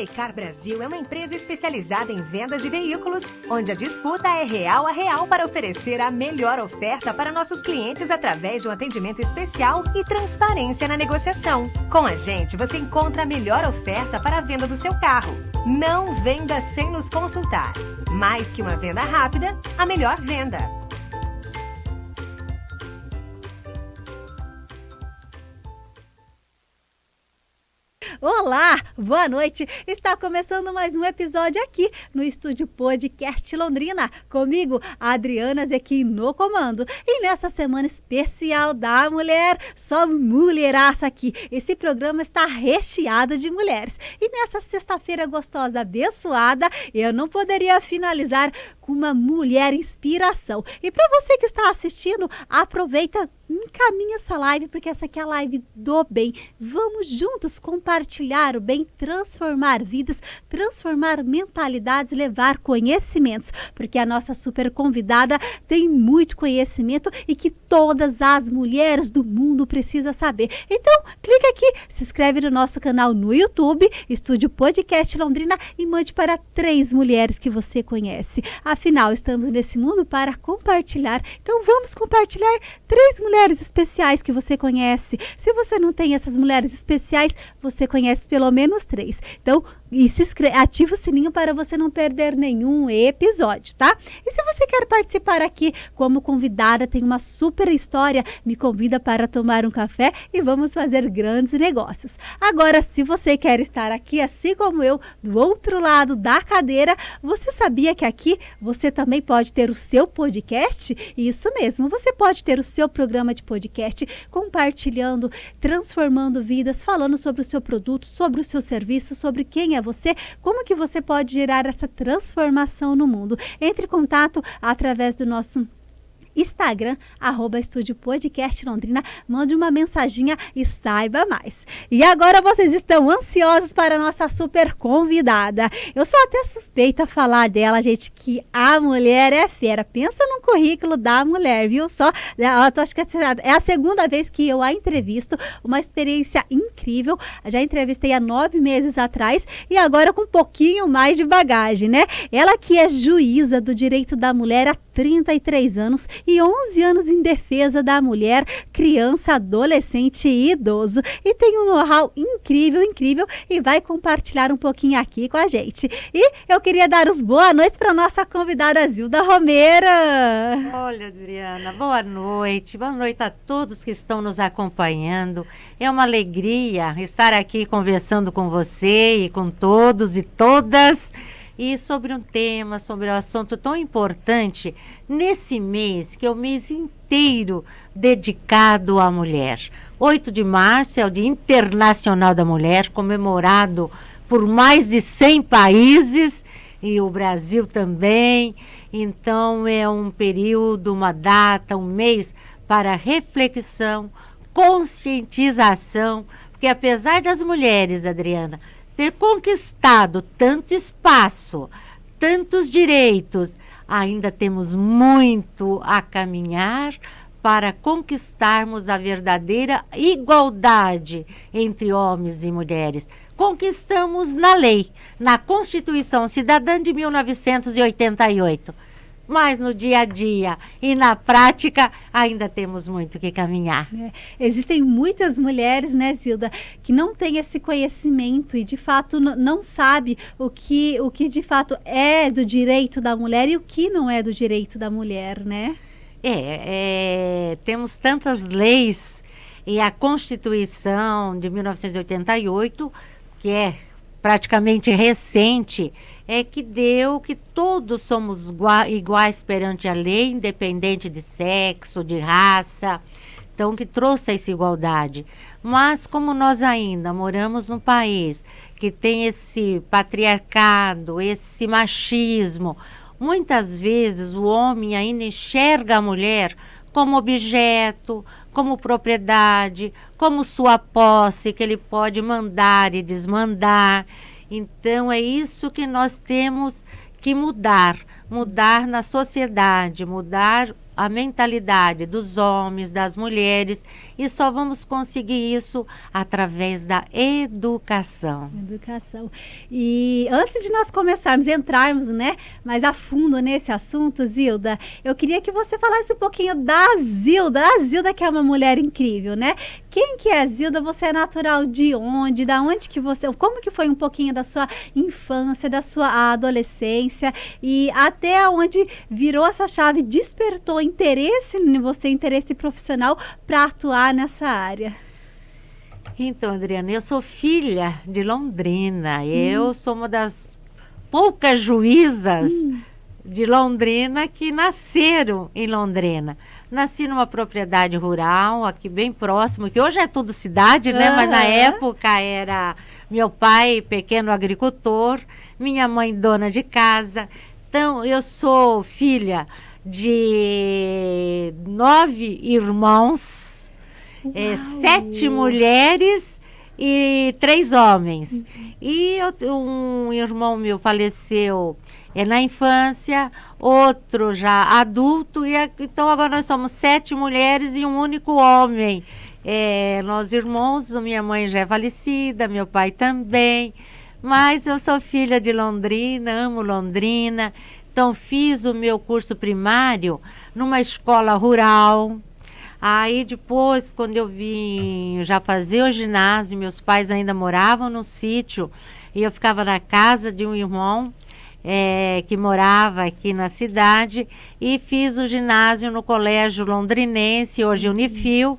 Eicar Brasil é uma empresa especializada em vendas de veículos, onde a disputa é real a real para oferecer a melhor oferta para nossos clientes através de um atendimento especial e transparência na negociação. Com a gente, você encontra a melhor oferta para a venda do seu carro. Não venda sem nos consultar. Mais que uma venda rápida, a melhor venda. Olá, boa noite. Está começando mais um episódio aqui no Estúdio Podcast Londrina. Comigo, a Adriana Zequim no comando. E nessa semana especial da mulher, só mulheraça aqui. Esse programa está recheado de mulheres. E nessa sexta-feira gostosa, abençoada, eu não poderia finalizar com uma mulher inspiração. E para você que está assistindo, aproveita, encaminha essa live, porque essa aqui é a live do bem. Vamos juntos compartilhar o bem, transformar vidas, transformar mentalidades, levar conhecimentos, porque a nossa super convidada tem muito conhecimento e que todas as mulheres do mundo precisam saber. Então, clica aqui, se inscreve no nosso canal no YouTube, Estúdio Podcast Londrina, e mande para 3 mulheres que você conhece. Afinal, estamos nesse mundo para compartilhar. Então, vamos compartilhar 3 mulheres especiais que você conhece. Se você não tem essas mulheres especiais, você conhece pelo menos 3. Então, ativa o sininho para você não perder nenhum episódio, tá? E se você quer participar aqui como convidada, tem uma super história, me convida para tomar um café e vamos fazer grandes negócios. Agora, se você quer estar aqui, assim como eu, do outro lado da cadeira, você sabia que aqui você também pode ter o seu podcast? Isso mesmo, você pode ter o seu programa de podcast compartilhando, transformando vidas, falando sobre o seu produto, sobre o seu serviço, sobre quem é você, como que você pode gerar essa transformação no mundo. Entre em contato através do nosso Instagram, @Estúdio Podcast Londrina, mande uma mensaginha e saiba mais. E agora vocês estão ansiosos para a nossa super convidada. Eu sou até suspeita a falar dela, gente, que a mulher é fera. Pensa no currículo da mulher, viu? Acho que é a segunda vez que eu a entrevisto, uma experiência incrível. Já entrevistei há 9 meses atrás e agora com um pouquinho mais de bagagem, né? Ela que é juíza do direito da mulher há 33 anos e 11 anos em defesa da mulher, criança, adolescente e idoso. E tem um know-how incrível e vai compartilhar um pouquinho aqui com a gente. E eu queria dar os boa noites para nossa convidada Zilda Romero. Olha, Adriana, boa noite a todos que estão nos acompanhando. É uma alegria estar aqui conversando com você e com todos e todas. E sobre um tema, sobre um assunto tão importante, nesse mês, que é o mês inteiro dedicado à mulher. 8 de março é o Dia Internacional da Mulher, comemorado por mais de 100 países, e o Brasil também. Então, é um período, uma data, um mês para reflexão, conscientização, porque apesar das mulheres, Adriana, ter conquistado tanto espaço, tantos direitos, ainda temos muito a caminhar para conquistarmos a verdadeira igualdade entre homens e mulheres. Conquistamos na lei, na Constituição Cidadã de 1988. Mas no dia a dia e na prática ainda temos muito que caminhar. Existem muitas mulheres, né, Zilda, que não têm esse conhecimento e de fato não sabe o que de fato é do direito da mulher e o que não é do direito da mulher, né? Temos tantas leis e a Constituição de 1988, que é praticamente recente, que deu que todos somos iguais perante a lei, independente de sexo, de raça, então que trouxe essa igualdade. Mas como nós ainda moramos num país que tem esse patriarcado, esse machismo, muitas vezes o homem ainda enxerga a mulher como objeto, como propriedade, como sua posse, que ele pode mandar e desmandar. Então, é isso que nós temos que mudar na sociedade, mudar a mentalidade dos homens, das mulheres, e só vamos conseguir isso através da educação. Educação. E antes de nós começarmos, entrarmos, né, mais a fundo nesse assunto, Zilda, eu queria que você falasse um pouquinho da Zilda. A Zilda, que é uma mulher incrível, né? Quem que é a Zilda? Você é natural de onde? Da onde que você... Como que foi um pouquinho da sua infância, da sua adolescência e até onde virou essa chave, despertou interesse em você, interesse profissional para atuar nessa área? Então, Adriana, eu sou filha de Londrina. Eu sou uma das poucas juízas de Londrina que nasceram em Londrina. Nasci numa propriedade rural, aqui bem próximo, que hoje é tudo cidade, né? Mas na época era meu pai, pequeno agricultor, minha mãe, dona de casa. Então, eu sou filha de 9 irmãos, 7 mulheres e 3 homens. E um irmão meu faleceu na infância, outro já adulto, então agora nós somos 7 mulheres e um único homem. Nós irmãos, minha mãe já é falecida, meu pai também, mas eu sou filha de Londrina, amo Londrina. Então, fiz o meu curso primário numa escola rural. Aí, depois, quando eu vim já fazer o ginásio, meus pais ainda moravam no sítio, e eu ficava na casa de um irmão que morava aqui na cidade, e fiz o ginásio no Colégio Londrinense, hoje Unifil,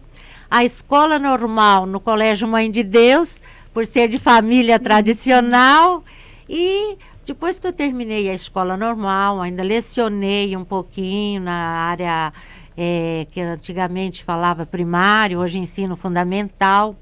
a escola normal no Colégio Mãe de Deus, por ser de família tradicional, e... Depois que eu terminei a escola normal, ainda lecionei um pouquinho na área que antigamente falava primário, hoje ensino fundamental.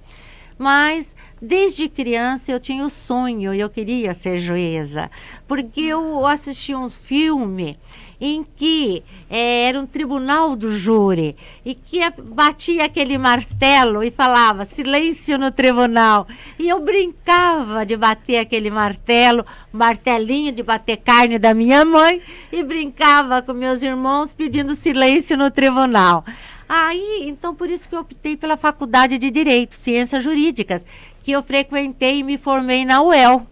Mas desde criança eu tinha o sonho, eu queria ser juíza, porque eu assisti um filme em que era um tribunal do júri e que batia aquele martelo e falava silêncio no tribunal. E eu brincava de bater aquele martelo, martelinho de bater carne da minha mãe, e brincava com meus irmãos pedindo silêncio no tribunal. Aí, então, por isso que eu optei pela Faculdade de Direito, Ciências Jurídicas, que eu frequentei e me formei na UEL.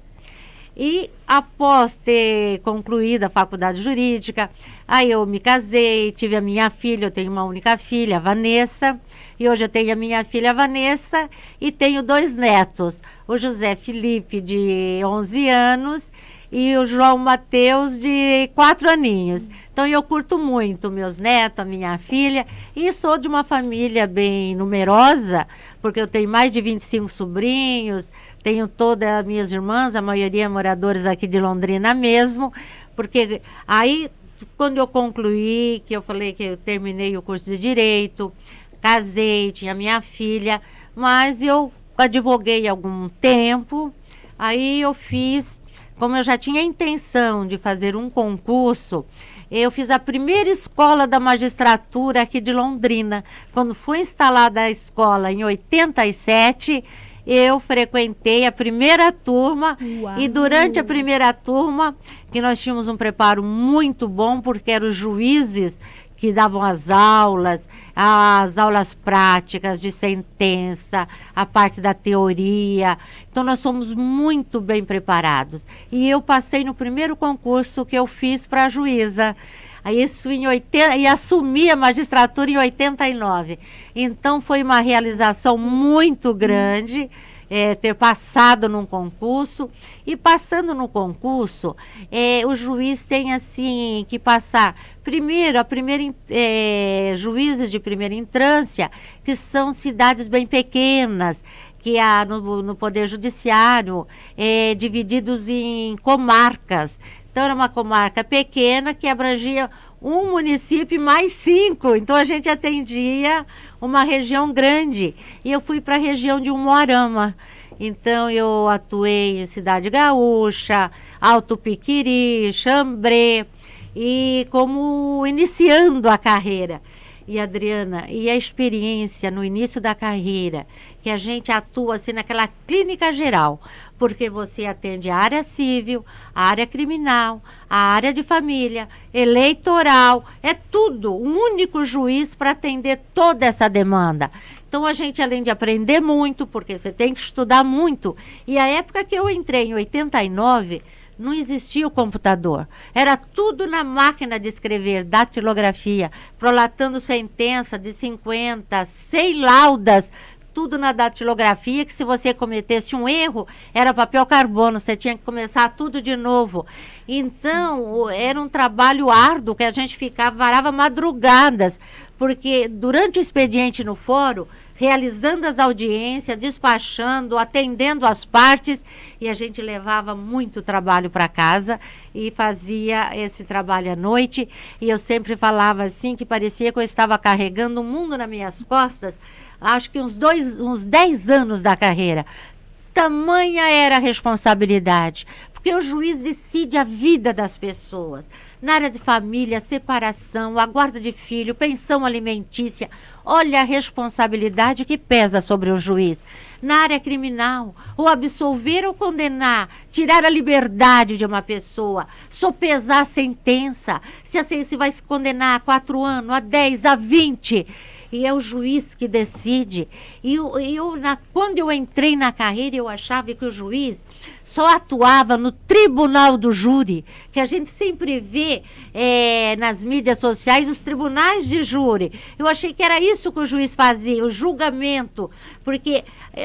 E após ter concluído a faculdade jurídica, aí eu me casei, tive a minha filha, eu tenho uma única filha, a Vanessa, e hoje eu tenho a minha filha, a Vanessa, e tenho 2 netos, o José Felipe, de 11 anos, e o João Mateus, de 4 aninhos. Então, eu curto muito meus netos, a minha filha, e sou de uma família bem numerosa, porque eu tenho mais de 25 sobrinhos, tenho todas as minhas irmãs, a maioria moradores aqui de Londrina mesmo, porque aí, quando eu concluí, que eu falei que eu terminei o curso de Direito, casei, tinha minha filha, mas eu advoguei algum tempo, aí eu fiz... Como eu já tinha a intenção de fazer um concurso, eu fiz a primeira escola da magistratura aqui de Londrina. Quando foi instalada a escola em 87, eu frequentei a primeira turma. Uau. E durante a primeira turma, que nós tínhamos um preparo muito bom, porque eram os juízes que davam as aulas práticas de sentença, a parte da teoria. Então, nós somos muito bem preparados. E eu passei no primeiro concurso que eu fiz para juíza. Isso e assumi a magistratura em 89. Então, foi uma realização muito grande. Ter passado num concurso, e passando no concurso, o juiz tem assim que passar primeiro, juízes de primeira instância, que são cidades bem pequenas, que há no Poder Judiciário, divididos em comarcas. Então, era uma comarca pequena que abrangia um município e mais 5. Então, a gente atendia uma região grande. E eu fui para a região de Umuarama. Então, eu atuei em Cidade Gaúcha, Alto Piquiri, Xambrê, e como iniciando a carreira. E Adriana, e a experiência no início da carreira, que a gente atua assim naquela clínica geral, porque você atende a área civil, a área criminal, a área de família, eleitoral, é tudo, um único juiz para atender toda essa demanda. Então a gente, além de aprender muito, porque você tem que estudar muito, e a época que eu entrei, em 89, não existia o computador. Era tudo na máquina de escrever, datilografia, prolatando sentença de 50, 100 laudas, tudo na datilografia, que se você cometesse um erro, era papel carbono, você tinha que começar tudo de novo. Então, era um trabalho árduo, que a gente varava madrugadas, porque durante o expediente no fórum, realizando as audiências, despachando, atendendo as partes, e a gente levava muito trabalho para casa e fazia esse trabalho à noite, e eu sempre falava assim, que parecia que eu estava carregando o mundo nas minhas costas, acho que uns 10 anos da carreira. Tamanha era a responsabilidade, porque o juiz decide a vida das pessoas. Na área de família, separação, a guarda de filho, pensão alimentícia. Olha a responsabilidade que pesa sobre o juiz. Na área criminal, ou absolver ou condenar, tirar a liberdade de uma pessoa, sopesar a sentença, se vai se condenar a 4 anos, a 10, a 20. E é o juiz que decide. Quando eu entrei na carreira, eu achava que o juiz só atuava no tribunal do júri, que a gente sempre vê nas mídias sociais os tribunais de júri. Eu achei que era isso que o juiz fazia, o julgamento,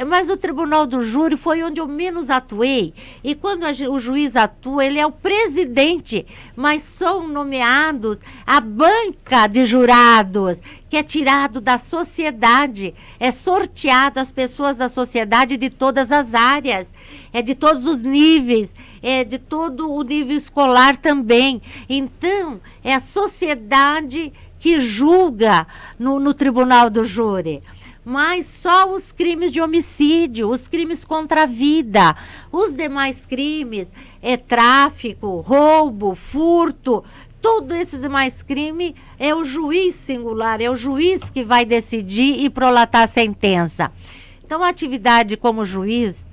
mas o tribunal do júri foi onde eu menos atuei. E quando o juiz atua, ele é o presidente, mas são nomeados a banca de jurados, que é tirado da sociedade, é sorteado as pessoas da sociedade de todas as áreas, é de todos os níveis, é de todo o nível escolar também. Então, é a sociedade que julga no tribunal do júri. Mas só os crimes de homicídio, os crimes contra a vida, os demais crimes, tráfico, roubo, furto, todos esses demais crimes é o juiz singular, é o juiz que vai decidir e prolatar a sentença. Então, a atividade como juiz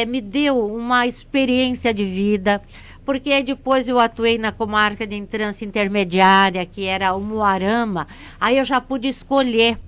me deu uma experiência de vida, porque depois eu atuei na comarca de entrância intermediária, que era o Umuarama, aí eu já pude escolher.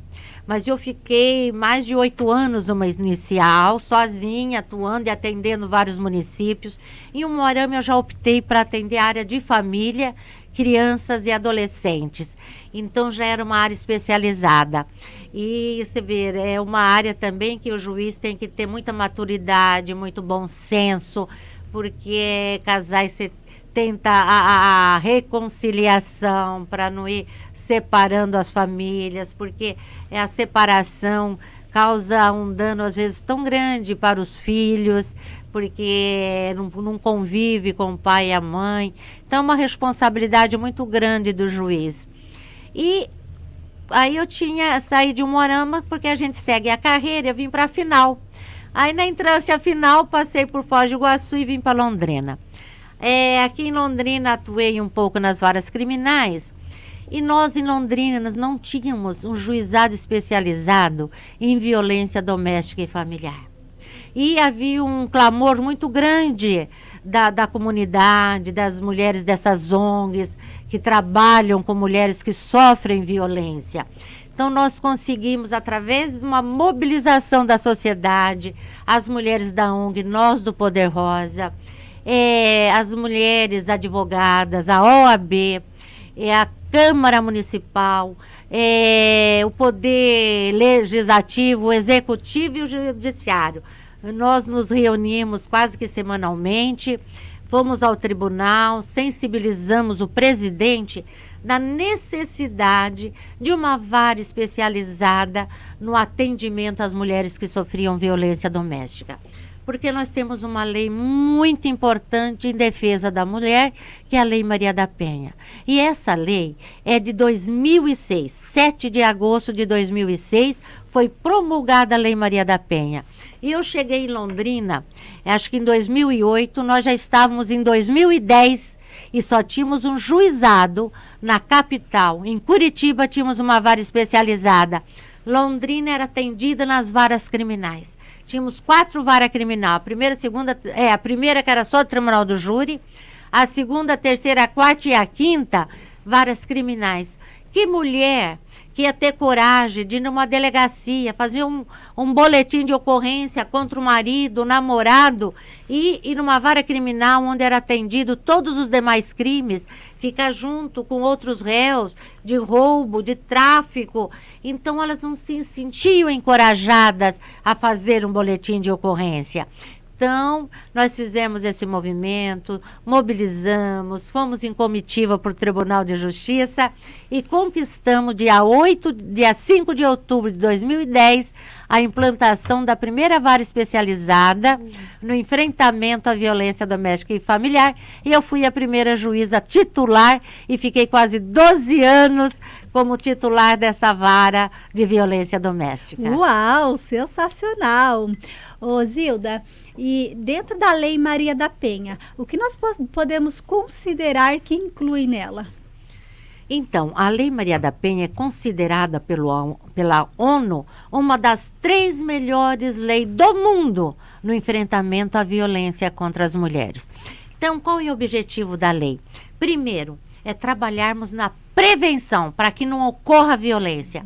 Mas eu fiquei mais de 8 anos numa inicial, sozinha, atuando e atendendo vários municípios. Em Umuarama eu já optei para atender a área de família, crianças e adolescentes. Então já era uma área especializada. E você vê, é uma área também que o juiz tem que ter muita maturidade, muito bom senso, porque casais se tenta a reconciliação para não ir separando as famílias, porque a separação causa um dano às vezes tão grande para os filhos, porque não convive com o pai e a mãe. Então é uma responsabilidade muito grande do juiz. E aí eu saí de Umuarama, porque a gente segue a carreira, eu vim para a final. Aí na entrância final passei por Foz do Iguaçu e vim para Londrina. Aqui em Londrina atuei um pouco nas varas criminais, e nós em Londrina não tínhamos um juizado especializado em violência doméstica e familiar. E havia um clamor muito grande da comunidade, das mulheres dessas ONGs que trabalham com mulheres que sofrem violência. Então, nós conseguimos, através de uma mobilização da sociedade, as mulheres da ONG, nós do Poder Rosa, as mulheres advogadas, a OAB, a Câmara Municipal, o Poder Legislativo, o Executivo e o Judiciário. Nós nos reunimos quase que semanalmente, fomos ao tribunal, sensibilizamos o presidente da necessidade de uma vara especializada no atendimento às mulheres que sofriam violência doméstica. Porque nós temos uma lei muito importante em defesa da mulher, que é a Lei Maria da Penha. E essa lei é de 2006, 7 de agosto de 2006, foi promulgada a Lei Maria da Penha. E eu cheguei em Londrina, acho que em 2008, nós já estávamos em 2010 e só tínhamos um juizado na capital. Em Curitiba tínhamos uma vara especializada. Londrina era atendida nas varas criminais. Tínhamos 4 varas criminais. A primeira que era só do Tribunal do Júri, a segunda, a terceira, a quarta e a quinta, varas criminais. Que mulher que ia ter coragem de ir numa delegacia, fazer um boletim de ocorrência contra o marido, o namorado, e ir numa vara criminal onde era atendido todos os demais crimes, ficar junto com outros réus de roubo, de tráfico. Então elas não se sentiam encorajadas a fazer um boletim de ocorrência. Então, nós fizemos esse movimento, mobilizamos, fomos em comitiva para o Tribunal de Justiça e conquistamos, dia 5 de outubro de 2010, a implantação da primeira vara especializada no enfrentamento à violência doméstica e familiar. E eu fui a primeira juíza titular e fiquei quase 12 anos como titular dessa vara de violência doméstica. Uau, sensacional! Ô, Zilda, e dentro da Lei Maria da Penha, o que nós podemos considerar que inclui nela? Então, a Lei Maria da Penha é considerada pela ONU uma das 3 melhores leis do mundo no enfrentamento à violência contra as mulheres. Então, qual é o objetivo da lei? Primeiro, é trabalharmos na prevenção para que não ocorra violência.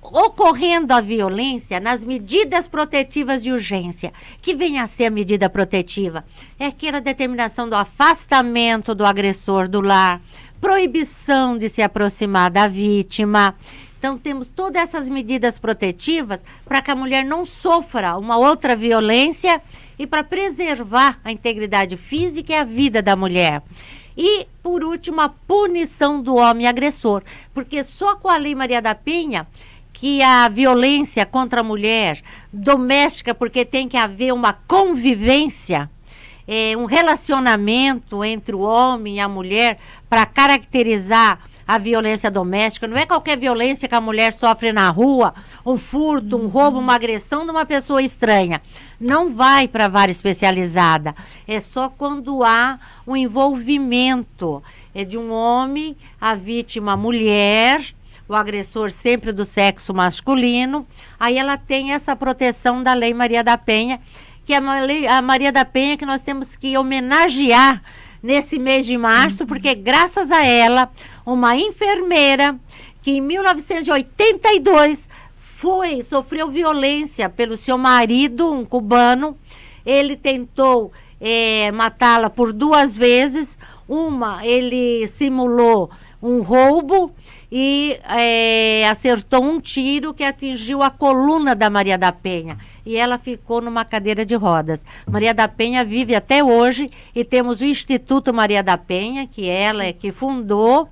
Ocorrendo a violência, nas medidas protetivas de urgência. Que vem a ser a medida protetiva? É aquela determinação do afastamento do agressor do lar, proibição de se aproximar da vítima. Então, temos todas essas medidas protetivas para que a mulher não sofra uma outra violência e para preservar a integridade física e a vida da mulher. E, por último, a punição do homem agressor. Porque só com a Lei Maria da Penha que a violência contra a mulher doméstica, porque tem que haver uma convivência, um relacionamento entre o homem e a mulher para caracterizar a violência doméstica. Não é qualquer violência que a mulher sofre na rua, um furto, um roubo, uma agressão de uma pessoa estranha. Não vai para a vara especializada. É só quando há um envolvimento de um homem, a vítima mulher, o agressor sempre do sexo masculino, aí ela tem essa proteção da Lei Maria da Penha, que é a Maria da Penha que nós temos que homenagear nesse mês de março, porque graças a ela, uma enfermeira que em 1982 sofreu violência pelo seu marido, um cubano, ele tentou matá-la por 2 vezes, ele simulou um roubo, e acertou um tiro que atingiu a coluna da Maria da Penha. E ela ficou numa cadeira de rodas. Maria da Penha vive até hoje e temos o Instituto Maria da Penha, que ela é que fundou.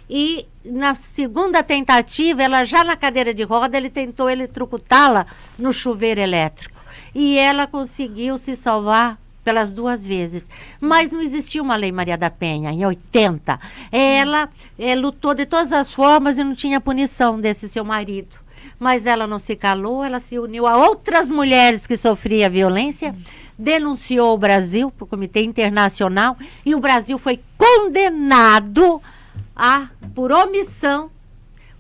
E na segunda tentativa, ela já na cadeira de roda, ele tentou eletrocutá-la no chuveiro elétrico. E ela conseguiu se salvar pelas 2 vezes. Mas não existia uma Lei Maria da Penha, em 80. Ela lutou de todas as formas e não tinha punição desse seu marido. Mas ela não se calou, ela se uniu a outras mulheres que sofriam violência, denunciou o Brasil para o Comitê Internacional e o Brasil foi condenado por omissão,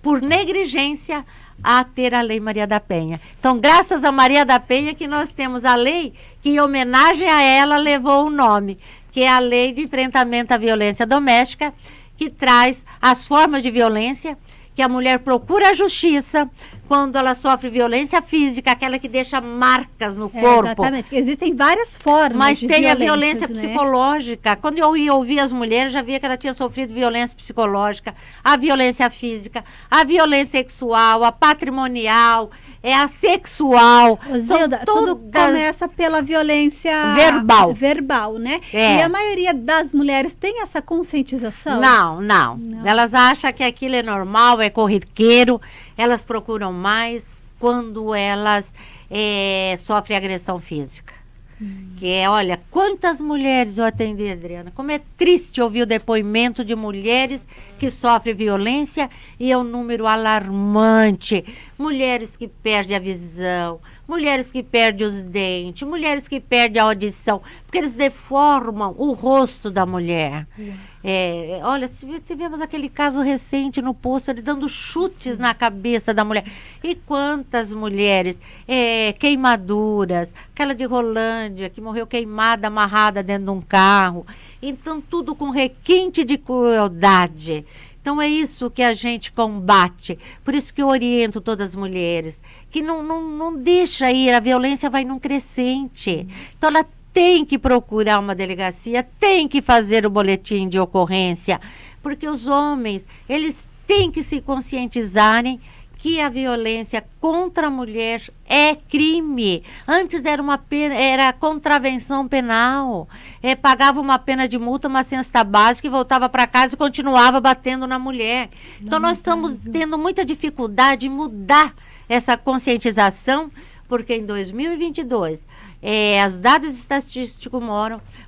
por negligência, a ter a Lei Maria da Penha. Então, graças a Maria da Penha que nós temos a lei que, em homenagem a ela, levou o nome, que é a Lei de Enfrentamento à Violência Doméstica, que traz as formas de violência, que a mulher procura a justiça quando ela sofre violência física, aquela que deixa marcas no corpo. Exatamente, existem várias formas mas de tem a violência né? psicológica. Quando eu ia ouvir as mulheres, já via que ela tinha sofrido violência psicológica, a violência física, a violência sexual, a patrimonial, a sexual. Zilda, tudo começa pela violência verbal, né? E a maioria das mulheres tem essa conscientização? Não. Elas acham que aquilo é normal, é corriqueiro, elas procuram mais quando elas sofrem agressão física. Que é, olha, quantas mulheres eu atendi, Adriana. Como é triste ouvir o depoimento de mulheres que sofrem violência e é um número alarmante. Mulheres que perdem a visão, mulheres que perdem os dentes, mulheres que perdem a audição, porque eles deformam o rosto da mulher. Olha, tivemos aquele caso recente no posto, ele dando chutes na cabeça da mulher. E quantas mulheres, queimaduras, aquela de Rolândia, que morreu queimada, amarrada dentro de um carro. Então, tudo com requinte de crueldade. Então, é isso que a gente combate. Por isso que eu oriento todas as mulheres, que não deixa ir, a violência vai num crescente. Então, ela tem que procurar uma delegacia, tem que fazer o boletim de ocorrência, porque os homens, eles têm que se conscientizarem que a violência contra a mulher é crime. Antes era contravenção penal. Pagava uma pena de multa, uma cesta básica e voltava para casa e continuava batendo na mulher. Então nós estamos tendo muita dificuldade em mudar essa conscientização, porque em 2022, os dados estatísticos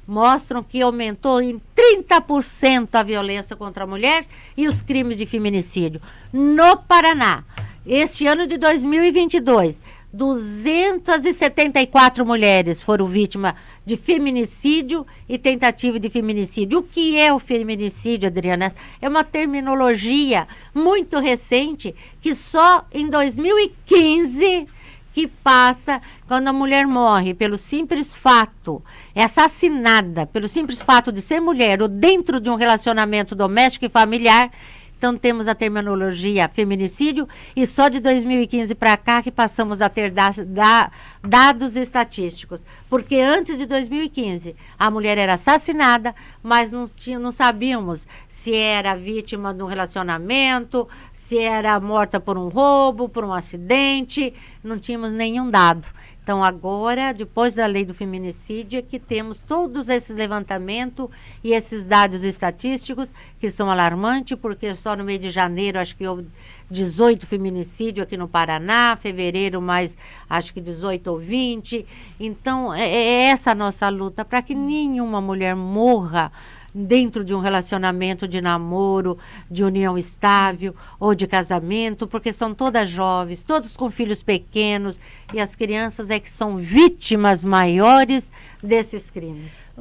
mostram que aumentou em 30% a violência contra a mulher e os crimes de feminicídio. No Paraná, este ano de 2022, 274 mulheres foram vítimas de feminicídio e tentativa de feminicídio. O que é o feminicídio, Adriana? É uma terminologia muito recente que só em 2015... que passa quando a mulher morre pelo simples fato, é assassinada pelo simples fato de ser mulher ou dentro de um relacionamento doméstico e familiar. Então temos a terminologia feminicídio e só de 2015 para cá que passamos a ter dados estatísticos. Porque antes de 2015 a mulher era assassinada, mas não sabíamos se era vítima de um relacionamento, se era morta por um roubo, por um acidente, não tínhamos nenhum dado. Então, agora, depois da lei do feminicídio, é que temos todos esses levantamentos e esses dados estatísticos que são alarmantes, porque só no mês de janeiro, acho que houve 18 feminicídios aqui no Paraná, fevereiro mais, acho que 18 ou 20. Então, é essa a nossa luta, para que nenhuma mulher morra dentro de um relacionamento de namoro, de união estável ou de casamento, porque são todas jovens, todos com filhos pequenos, e as crianças é que são vítimas maiores desses crimes.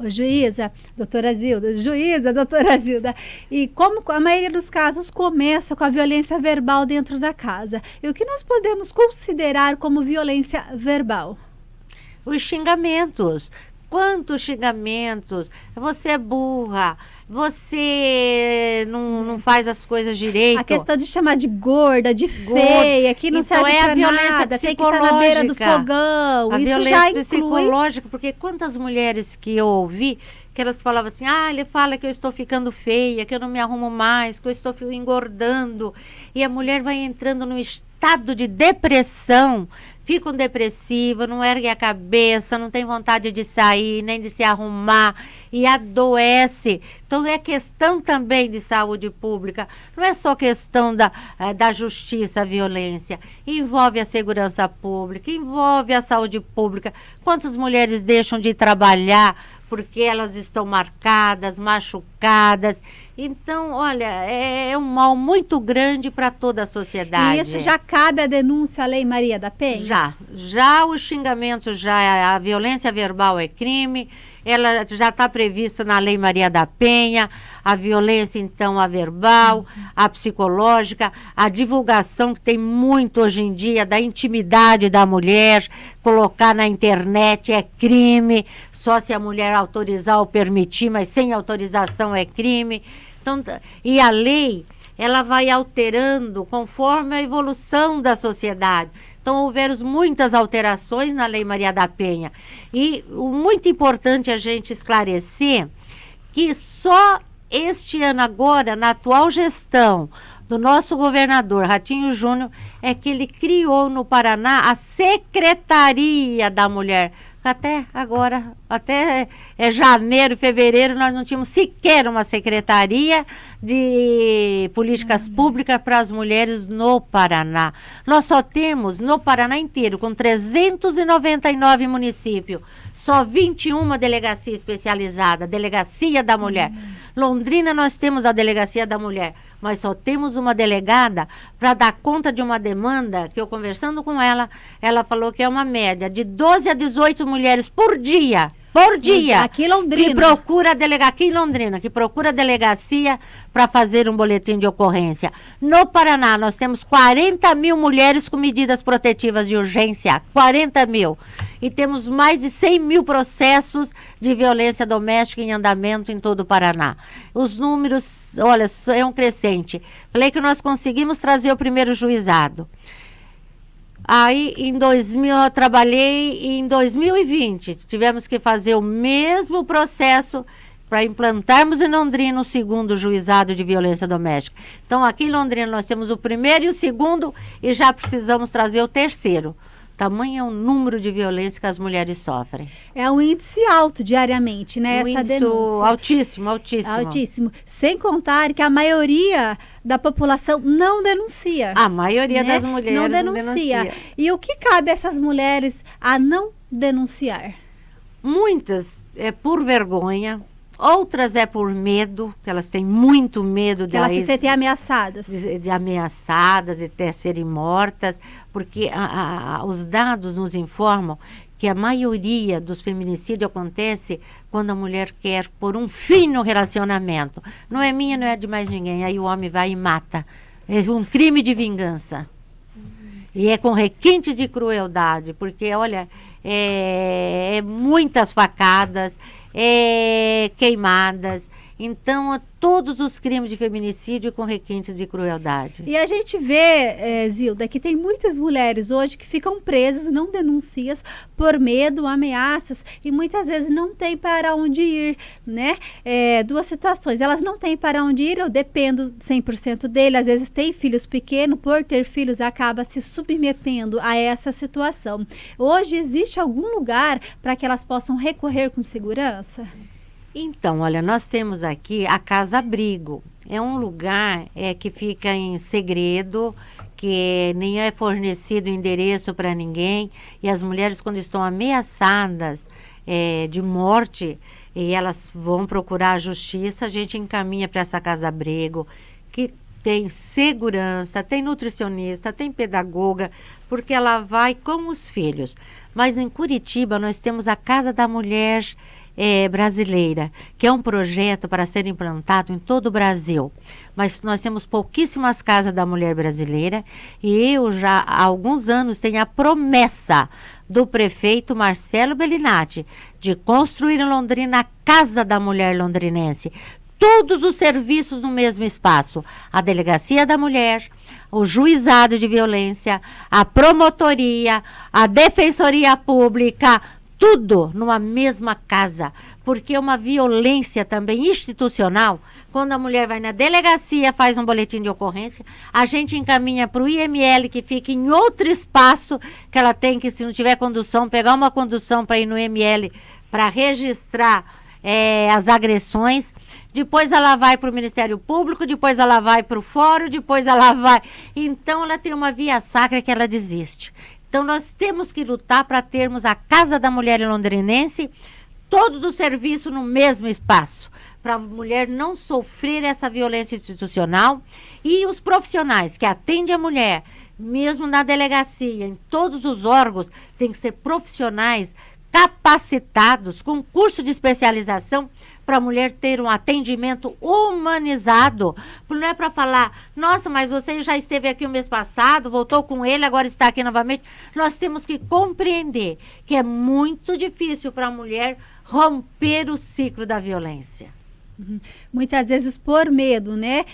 Doutora Zilda, e como a maioria dos casos começa com a violência verbal dentro da casa, e o que nós podemos considerar como violência verbal? Os xingamentos. Quantos xingamentos, você é burra, você não faz as coisas direito. A questão de chamar de gorda, de feia, que não então serve a violência nada, tem que estar na beira do fogão. A isso violência já inclui psicológica, porque quantas mulheres que eu ouvi, que elas falavam assim, ele fala que eu estou ficando feia, que eu não me arrumo mais, que eu estou engordando. E a mulher vai entrando num estado de depressão, ficam depressivas, não erguem a cabeça, não tem vontade de sair, nem de se arrumar e adoece. Então é questão também de saúde pública, não é só questão da justiça, a violência, envolve a segurança pública, envolve a saúde pública. Quantas mulheres deixam de trabalhar porque elas estão marcadas, machucadas? Então, olha, é um mal muito grande para toda a sociedade. E isso já cabe a denúncia à Lei Maria da Penha? Já os xingamentos, a violência verbal é crime, ela já está prevista na Lei Maria da Penha, a violência, então, a verbal, a psicológica, a divulgação que tem muito hoje em dia da intimidade da mulher, colocar na internet é crime, só se a mulher autorizar ou permitir, mas sem autorização é crime. Então, e a lei, ela vai alterando conforme a evolução da sociedade. Então, houveram muitas alterações na Lei Maria da Penha. E o muito importante a gente esclarecer que só este ano agora, na atual gestão do nosso governador Ratinho Júnior, é que ele criou no Paraná a Secretaria da Mulher. Até agora, até janeiro, fevereiro, nós não tínhamos sequer uma secretaria de políticas públicas para as mulheres no Paraná. Nós só temos, no Paraná inteiro, com 399 municípios, só 21 delegacia especializada, delegacia da mulher. Londrina nós temos a delegacia da mulher, mas só temos uma delegada para dar conta de uma demanda que eu conversando com ela, ela falou que é uma média de 12 a 18 mulheres por dia. Aqui em Londrina. Que procura aqui em Londrina, que procura a delegacia para fazer um boletim de ocorrência. No Paraná, nós temos 40 mil mulheres com medidas protetivas de urgência. 40 mil. E temos mais de 100 mil processos de violência doméstica em andamento em todo o Paraná. Os números, olha, é um crescente. Falei que nós conseguimos trazer o primeiro juizado. Aí, eu trabalhei em 2020, tivemos que fazer o mesmo processo para implantarmos em Londrina o segundo juizado de violência doméstica. Então, aqui em Londrina nós temos o primeiro e o segundo e já precisamos trazer o terceiro. Tamanho é o número de violência que as mulheres sofrem. É um índice alto diariamente, né? Um essa índice denúncia. Altíssimo. Altíssimo. Sem contar que a maioria da população não denuncia. A maioria das mulheres não denuncia. E o que cabe a essas mulheres a não denunciar? Muitas é por vergonha, outras é por medo, que elas têm muito medo de elas se sentem ameaçadas. De ameaçadas e até serem mortas, porque os dados nos informam que a maioria dos feminicídios acontece quando a mulher quer pôr um fim no relacionamento. Não é minha, não é de mais ninguém. Aí o homem vai e mata. É um crime de vingança. E é com requinte de crueldade, porque, olha, muitas facadas, queimadas. Então, todos os crimes de feminicídio com requintes de crueldade. E a gente vê, Zilda, que tem muitas mulheres hoje que ficam presas, não denunciam por medo, ameaças, e muitas vezes não tem para onde ir, né? Duas situações, elas não têm para onde ir, eu dependo 100% dele, às vezes tem filhos pequenos, por ter filhos acaba se submetendo a essa situação. Hoje existe algum lugar para que elas possam recorrer com segurança? Então, olha, nós temos aqui a Casa Abrigo. É um lugar que fica em segredo, que nem é fornecido endereço para ninguém. E as mulheres, quando estão ameaçadas de morte, e elas vão procurar a justiça, a gente encaminha para essa Casa Abrigo, que tem segurança, tem nutricionista, tem pedagoga, porque ela vai com os filhos. Mas em Curitiba nós temos a Casa da Mulher brasileira, que é um projeto para ser implantado em todo o Brasil. Mas nós temos pouquíssimas casas da mulher brasileira e eu já há alguns anos tenho a promessa do prefeito Marcelo Bellinati de construir em Londrina a Casa da Mulher Londrinense. Todos os serviços no mesmo espaço. A Delegacia da Mulher, o Juizado de Violência, a Promotoria, a Defensoria Pública, tudo numa mesma casa, porque é uma violência também institucional. Quando a mulher vai na delegacia, faz um boletim de ocorrência, a gente encaminha para o IML, que fica em outro espaço, que ela tem que, se não tiver condução, pegar uma condução para ir no IML para registrar as agressões. Depois ela vai para o Ministério Público, depois ela vai para o fórum, depois ela vai... Então ela tem uma via sacra que ela desiste. Então, nós temos que lutar para termos a Casa da Mulher Londrinense, todos os serviços no mesmo espaço, para a mulher não sofrer essa violência institucional. E os profissionais que atendem a mulher, mesmo na delegacia, em todos os órgãos, tem que ser profissionais capacitados, com curso de especialização, para a mulher ter um atendimento humanizado. Não é para falar, nossa, mas você já esteve aqui o mês passado, voltou com ele, agora está aqui novamente. Nós temos que compreender que é muito difícil para a mulher romper o ciclo da violência. Muitas vezes por medo, né?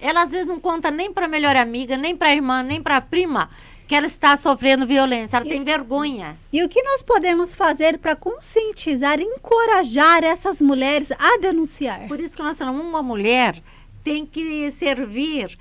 Ela às vezes não conta nem para a melhor amiga, nem para a irmã, nem para a prima, que ela está sofrendo violência, ela tem vergonha. E o que nós podemos fazer para conscientizar e encorajar essas mulheres a denunciar? Por isso que nós falamos, uma mulher tem que servir,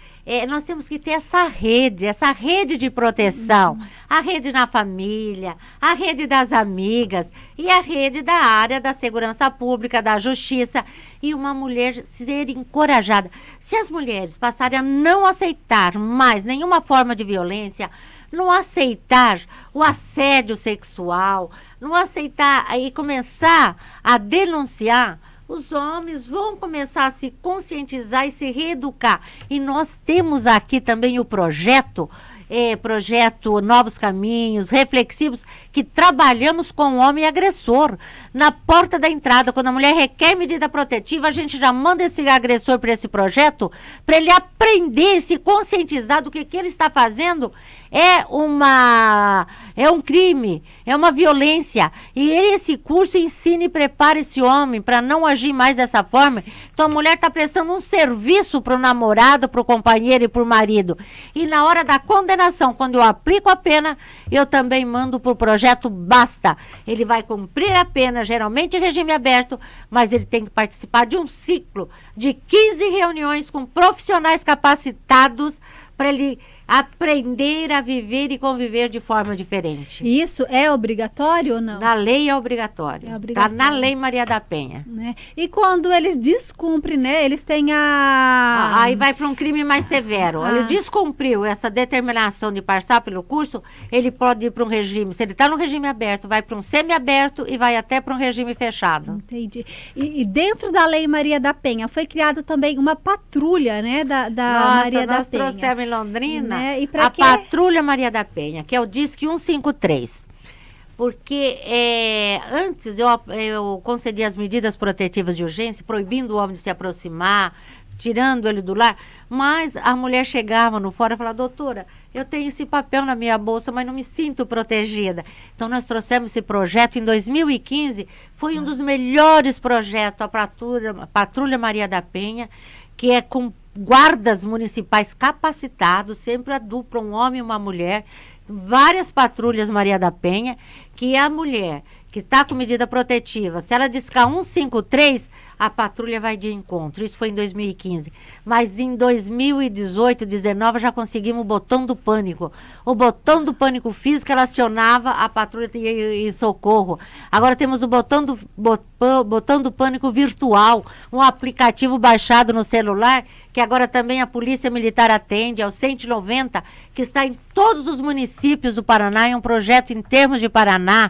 nós temos que ter essa rede de proteção, a rede na família, a rede das amigas e a rede da área da segurança pública, da justiça, e uma mulher ser encorajada. Se as mulheres passarem a não aceitar mais nenhuma forma de violência, não aceitar o assédio sexual, não aceitar e começar a denunciar, os homens vão começar a se conscientizar e se reeducar. E nós temos aqui também o projeto Novos Caminhos, Reflexivos, que trabalhamos com o homem agressor. Na porta da entrada, quando a mulher requer medida protetiva, a gente já manda esse agressor para esse projeto, para ele aprender, se conscientizar do que ele está fazendo. É um crime, é uma violência. E esse curso ensina e prepara esse homem para não agir mais dessa forma. Então a mulher está prestando um serviço para o namorado, para o companheiro e para o marido. E na hora da condenação, quando eu aplico a pena, eu também mando para o projeto Basta. Ele vai cumprir a pena, geralmente em regime aberto, mas ele tem que participar de um ciclo de 15 reuniões com profissionais capacitados para ele aprender a viver e conviver de forma diferente. Isso é obrigatório ou não? Na lei é obrigatório. Está na Lei Maria da Penha. Né? E quando eles descumprem, né? Eles têm Aí vai para um crime mais severo. Ele descumpriu essa determinação de passar pelo curso, ele pode ir para um regime. Se ele está no regime aberto, vai para um semiaberto e vai até para um regime fechado. Entendi. E dentro da Lei Maria da Penha foi criado também uma patrulha, né? Da Maria da Penha. Nós trouxemos em Londrina, né? E a Patrulha Maria da Penha, que é o DISC 153. Porque antes eu concedi as medidas protetivas de urgência, proibindo o homem de se aproximar, tirando ele do lar, mas a mulher chegava no fora e falava: doutora, eu tenho esse papel na minha bolsa, mas não me sinto protegida. Então nós trouxemos esse projeto em 2015, foi um dos melhores projetos, a Patrulha Maria da Penha, que é com guardas municipais capacitados, sempre a dupla, um homem e uma mulher, várias patrulhas Maria da Penha, que a mulher que está com medida protetiva, se ela discar 153, a patrulha vai de encontro. Isso foi em 2015. Mas em 2018, 2019, já conseguimos o botão do pânico. O botão do pânico físico, ela acionava a patrulha e socorro. Agora temos o botão do pânico virtual, um aplicativo baixado no celular, que agora também a Polícia Militar atende, é o 190, que está em todos os municípios do Paraná, é um projeto em termos de Paraná.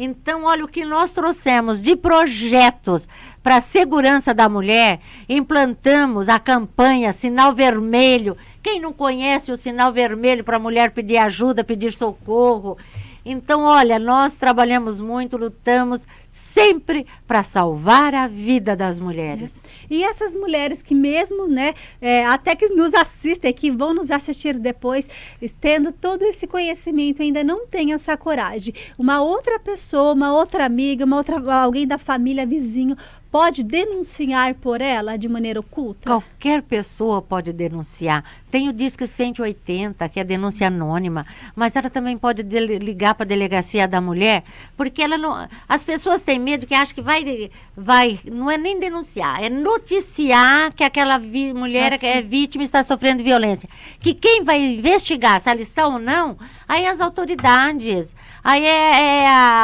Então, olha o que nós trouxemos de projetos para a segurança da mulher. Implantamos a campanha Sinal Vermelho. Quem não conhece o Sinal Vermelho para a mulher pedir ajuda, pedir socorro? Então, olha, nós trabalhamos muito, lutamos sempre para salvar a vida das mulheres. E essas mulheres que mesmo, né, até que nos assistem, que vão nos assistir depois, tendo todo esse conhecimento, ainda não tem essa coragem. Uma outra pessoa, uma outra amiga, alguém da família, vizinho, pode denunciar por ela de maneira oculta? Qualquer pessoa pode denunciar. Tem o Disque 180, que é denúncia anônima, mas ela também pode ligar para a delegacia da mulher, porque ela não, as pessoas têm medo, que acham que vai, não é nem denunciar, é noticiar que aquela mulher que é vítima está sofrendo violência. Que quem vai investigar se ela está ou não, aí as autoridades, aí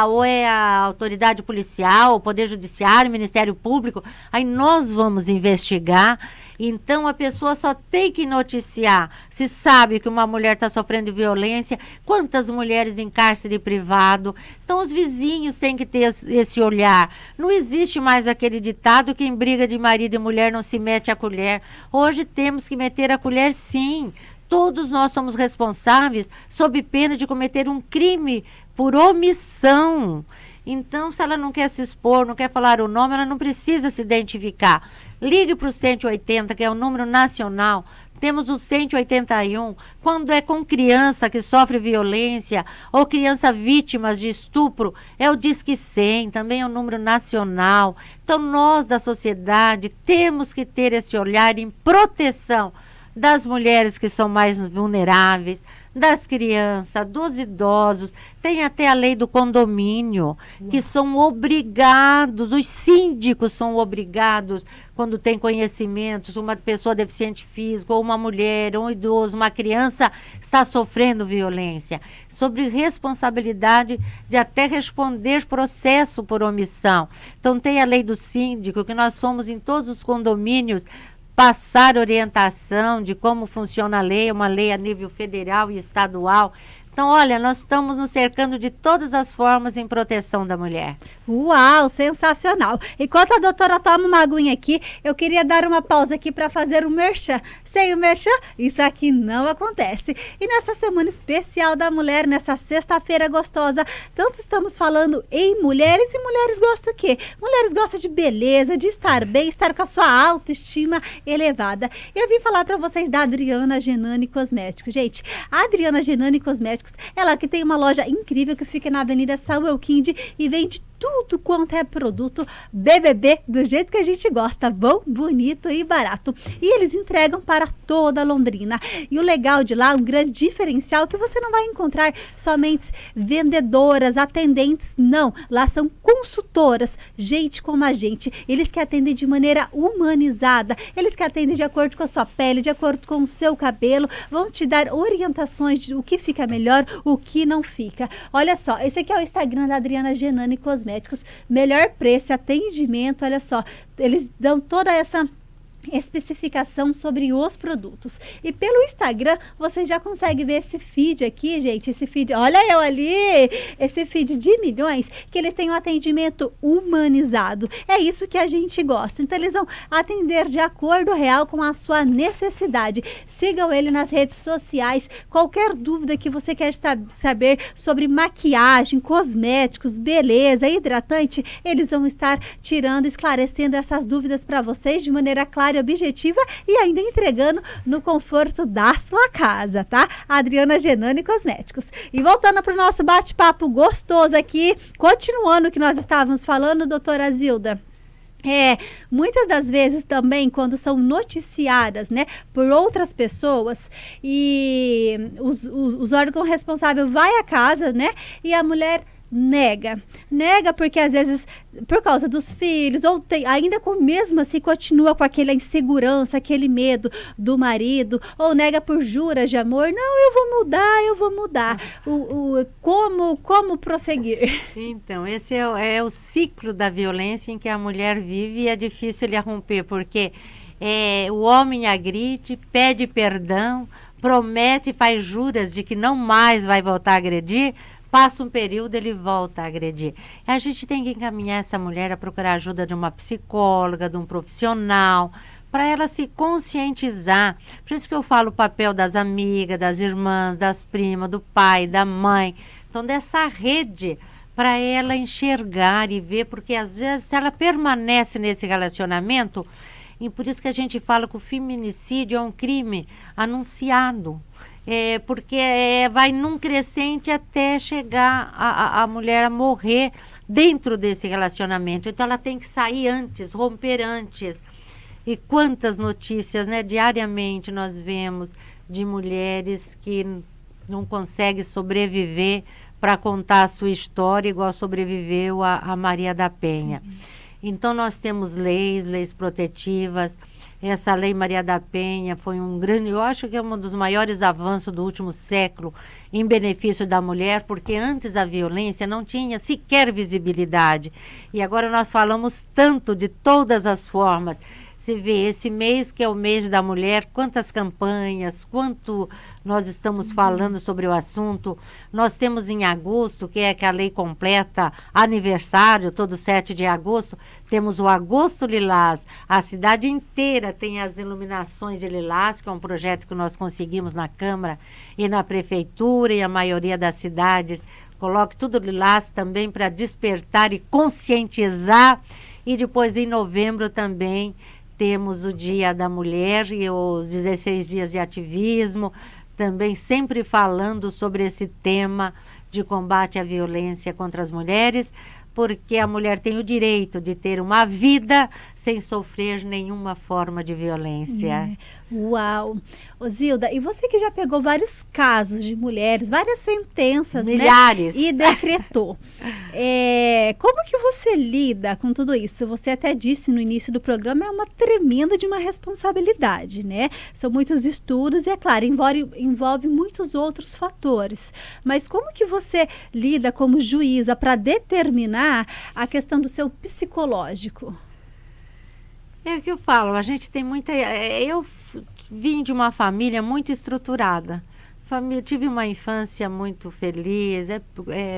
ou é a autoridade policial, o Poder Judiciário, o Ministério Público, aí nós vamos investigar. Então a pessoa só tem que noticiar. Se sabe que uma mulher está sofrendo violência, quantas mulheres em cárcere privado. Então os vizinhos têm que ter esse olhar. Não existe mais aquele ditado que em briga de marido e mulher não se mete a colher. Hoje temos que meter a colher, sim. Todos nós somos responsáveis sob pena de cometer um crime por omissão. Então, se ela não quer se expor, não quer falar o nome, ela não precisa se identificar. Ligue para o 180, que é o número nacional. Temos o 181, quando é com criança que sofre violência ou criança vítimas de estupro, é o Disque 100, também é o número nacional. Então, nós da sociedade temos que ter esse olhar em proteção das mulheres que são mais vulneráveis, das crianças, dos idosos. Tem até a lei do condomínio, que são obrigados, os síndicos são obrigados, quando tem conhecimentos, uma pessoa deficiente físico, ou uma mulher, um idoso, uma criança está sofrendo violência, sobre responsabilidade de até responder processo por omissão. Então tem a lei do síndico, que nós somos em todos os condomínios, passar orientação de como funciona a lei, uma lei a nível federal e estadual. Então, olha, nós estamos nos cercando de todas as formas em proteção da mulher. Uau, sensacional. Enquanto a doutora toma uma aguinha aqui, eu queria dar uma pausa aqui para fazer um merchan. Sem o merchan, isso aqui não acontece. E nessa semana especial da mulher, nessa sexta-feira gostosa, tanto estamos falando em mulheres, e mulheres gostam o quê? Mulheres gostam de beleza, de estar bem, estar com a sua autoestima elevada. Eu vim falar para vocês da Adriana Genani Cosméticos. Gente, a Adriana Genani Cosméticos, ela que tem uma loja incrível que fica na Avenida Samuel Kinde e vende tudo quanto é produto BBB, do jeito que a gente gosta, bom, bonito e barato. E eles entregam para toda Londrina. E o legal de lá, um grande diferencial, é que você não vai encontrar somente vendedoras, atendentes, não. Lá são consultoras, gente como a gente. Eles que atendem de maneira humanizada, eles que atendem de acordo com a sua pele, de acordo com o seu cabelo, vão te dar orientações de o que fica melhor, o que não fica. Olha só, esse aqui é o Instagram da Adriana Genani Cosméticos. Melhor preço, atendimento, olha só, eles dão toda essa especificação sobre os produtos. E pelo Instagram, você já consegue ver esse feed aqui, gente, esse feed, olha eu ali, esse feed de milhões, que eles têm um atendimento humanizado. É isso que a gente gosta. Então, eles vão atender de acordo real com a sua necessidade. Sigam ele nas redes sociais. Qualquer dúvida que você quer saber sobre maquiagem, cosméticos, beleza, hidratante, eles vão estar tirando, esclarecendo essas dúvidas para vocês de maneira clara, objetiva e ainda entregando no conforto da sua casa, tá? Adriana Genani Cosméticos. E voltando para o nosso bate-papo gostoso aqui, continuando o que nós estávamos falando, doutora Zilda. Muitas das vezes também, quando são noticiadas, né, por outras pessoas, e os órgãos responsáveis vai à casa, né, e a mulher nega porque às vezes por causa dos filhos, ou ainda mesmo assim continua com aquela insegurança, aquele medo do marido, ou nega por juras de amor, não, eu vou mudar. Como prosseguir? Então, esse é o ciclo da violência em que a mulher vive, e é difícil ele romper, porque o homem agride, pede perdão, promete e faz juras de que não mais vai voltar a agredir. Passa um período, ele volta a agredir. A gente tem que encaminhar essa mulher a procurar ajuda de uma psicóloga, de um profissional, para ela se conscientizar. Por isso que eu falo o papel das amigas, das irmãs, das primas, do pai, da mãe. Então, dessa rede, para ela enxergar e ver, porque às vezes ela permanece nesse relacionamento, e por isso que a gente fala que o feminicídio é um crime anunciado. Porque vai num crescente até chegar a mulher a morrer dentro desse relacionamento. Então, ela tem que sair antes, romper antes. E quantas notícias, né, diariamente nós vemos de mulheres que não conseguem sobreviver para contar a sua história, igual sobreviveu a Maria da Penha. Então, nós temos leis protetivas. Essa lei Maria da Penha foi eu acho que é um dos maiores avanços do último século em benefício da mulher, porque antes a violência não tinha sequer visibilidade. E agora nós falamos tanto de todas as formas. Você vê, esse mês que é o mês da mulher, quantas campanhas, quanto nós estamos falando sobre o assunto. Nós temos em agosto, que é a lei completa, aniversário, todo 7 de agosto, temos o Agosto Lilás. A cidade inteira tem as iluminações de lilás, que é um projeto que nós conseguimos na Câmara e na Prefeitura, e a maioria das cidades coloque tudo lilás também para despertar e conscientizar. E depois, em novembro, também temos o Dia da Mulher e os 16 dias de ativismo, também sempre falando sobre esse tema de combate à violência contra as mulheres, porque a mulher tem o direito de ter uma vida sem sofrer nenhuma forma de violência. Uau! Ô Zilda, e você que já pegou vários casos de mulheres, várias sentenças, Milhares. né? E decretou. Como que você lida com tudo isso? Você até disse no início do programa, é uma tremenda de uma responsabilidade, né? São muitos estudos e, é claro, envolve muitos outros fatores. Mas como que você lida como juíza para determinar a questão do seu psicológico? É o que eu falo, a gente tem muita... Eu vim de uma família muito estruturada. Tive uma infância muito feliz.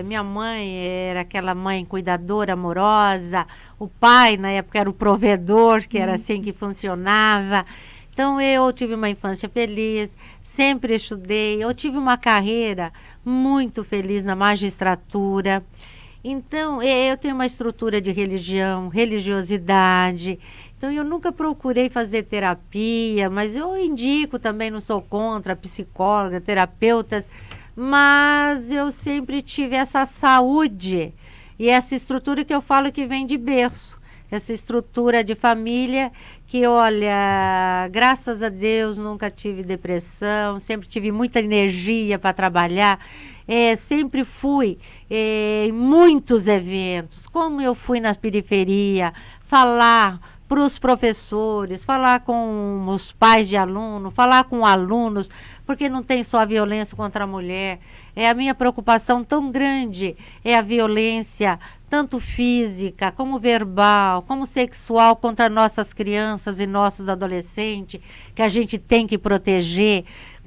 Minha mãe era aquela mãe cuidadora, amorosa. O pai, na época, era o provedor, que era assim que funcionava. Então, eu tive uma infância feliz, sempre estudei. Eu tive uma carreira muito feliz na magistratura. Então, eu tenho uma estrutura de religião, religiosidade. Então, eu nunca procurei fazer terapia, mas eu indico também, não sou contra psicóloga, terapeutas, mas eu sempre tive essa saúde e essa estrutura que eu falo que vem de berço. Essa estrutura de família que, olha, graças a Deus, nunca tive depressão, sempre tive muita energia para trabalhar. Sempre fui em muitos eventos, como eu fui na periferia, falar para os professores, falar com os pais de aluno, falar com alunos, porque não tem só a violência contra a mulher. A minha preocupação tão grande é a violência, tanto física, como verbal, como sexual contra nossas crianças e nossos adolescentes, que a gente tem que proteger.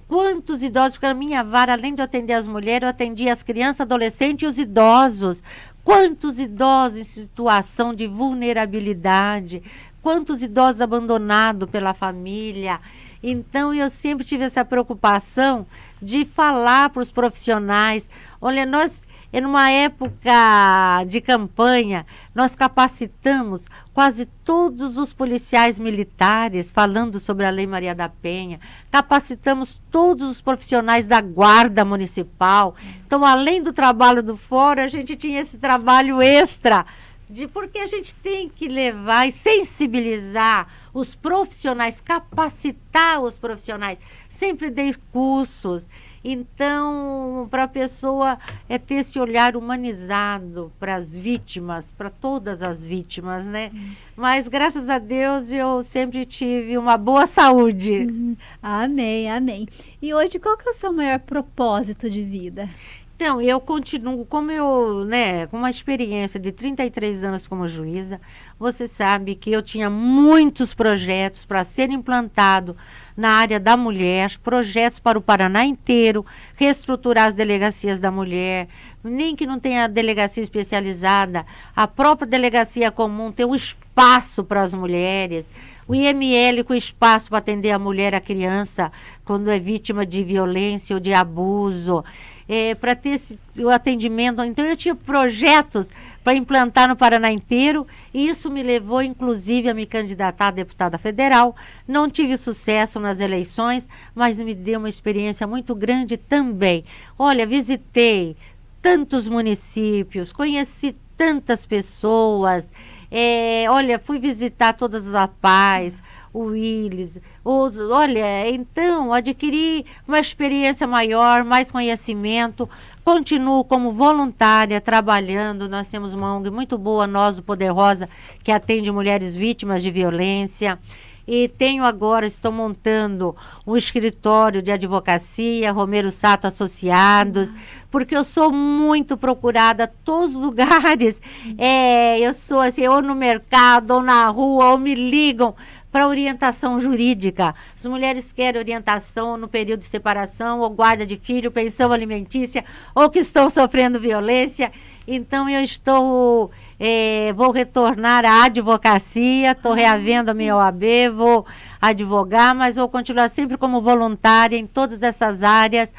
Quantos idosos, porque a minha vara, além de eu atender as mulheres, eu atendia as crianças, adolescentes e os idosos. Quantos idosos em situação de vulnerabilidade, quantos idosos abandonados pela família. Então, eu sempre tive essa preocupação de falar para os profissionais. Olha, nós, numa época de campanha, nós capacitamos quase todos os policiais militares falando sobre a Lei Maria da Penha. Capacitamos todos os profissionais da Guarda Municipal. Então, além do trabalho do fórum, a gente tinha esse trabalho extra, porque a gente tem que levar e sensibilizar os profissionais, capacitar os profissionais. Sempre dei cursos. Então, para a pessoa ter esse olhar humanizado para as vítimas, para todas as vítimas, né? Mas, graças a Deus, eu sempre tive uma boa saúde. Amém, amém. E hoje, qual que é o seu maior propósito de vida? Então, eu continuo, como eu, com uma experiência de 33 anos como juíza, você sabe que eu tinha muitos projetos para ser implantado na área da mulher, projetos para o Paraná inteiro, reestruturar as delegacias da mulher, nem que não tenha delegacia especializada, a própria delegacia comum ter um espaço para as mulheres, o IML com espaço para atender a mulher, a criança, quando é vítima de violência ou de abuso, para ter o atendimento. Então, eu tinha projetos para implantar no Paraná inteiro, e isso me levou, inclusive, a me candidatar a deputada federal. Não tive sucesso nas eleições, mas me deu uma experiência muito grande também. Olha, visitei tantos municípios, conheci tantas pessoas, olha, fui visitar todas as APAES, o Willis, então adquiri uma experiência maior, mais conhecimento, continuo como voluntária trabalhando. Nós temos uma ONG muito boa, nós do Poder Rosa, que atende mulheres vítimas de violência. E estou montando um escritório de advocacia, Romero Sato Associados, porque eu sou muito procurada a todos os lugares. Eu sou assim, ou no mercado, ou na rua, ou me ligam para orientação jurídica. As mulheres querem orientação no período de separação, ou guarda de filho, pensão alimentícia, ou que estão sofrendo violência. Então, vou retornar à advocacia, estou reavendo a minha OAB, vou advogar, mas vou continuar sempre como voluntária em todas essas áreas.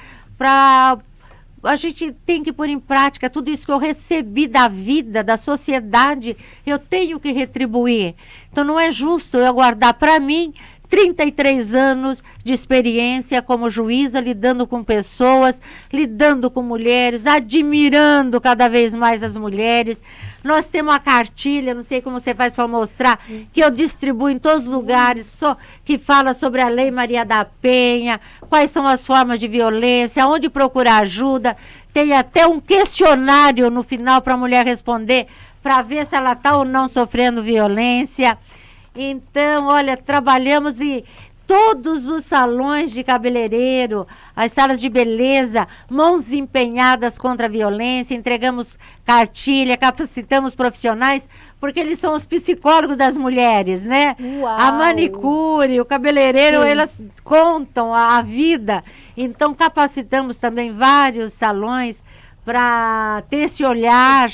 A gente tem que pôr em prática tudo isso que eu recebi da vida, da sociedade, eu tenho que retribuir. Então, não é justo eu guardar para mim, 33 anos de experiência como juíza, lidando com pessoas, lidando com mulheres, admirando cada vez mais as mulheres. Nós temos uma cartilha, não sei como você faz para mostrar, que eu distribuo em todos os lugares, que fala sobre a Lei Maria da Penha, quais são as formas de violência, onde procurar ajuda. Tem até um questionário no final para a mulher responder, para ver se ela está ou não sofrendo violência. Então, olha, trabalhamos em todos os salões de cabeleireiro, as salas de beleza, mãos empenhadas contra a violência, entregamos cartilha, capacitamos profissionais, porque eles são os psicólogos das mulheres, né? Uau. A manicure, o cabeleireiro, sim, elas contam a vida. Então, capacitamos também vários salões para ter esse olhar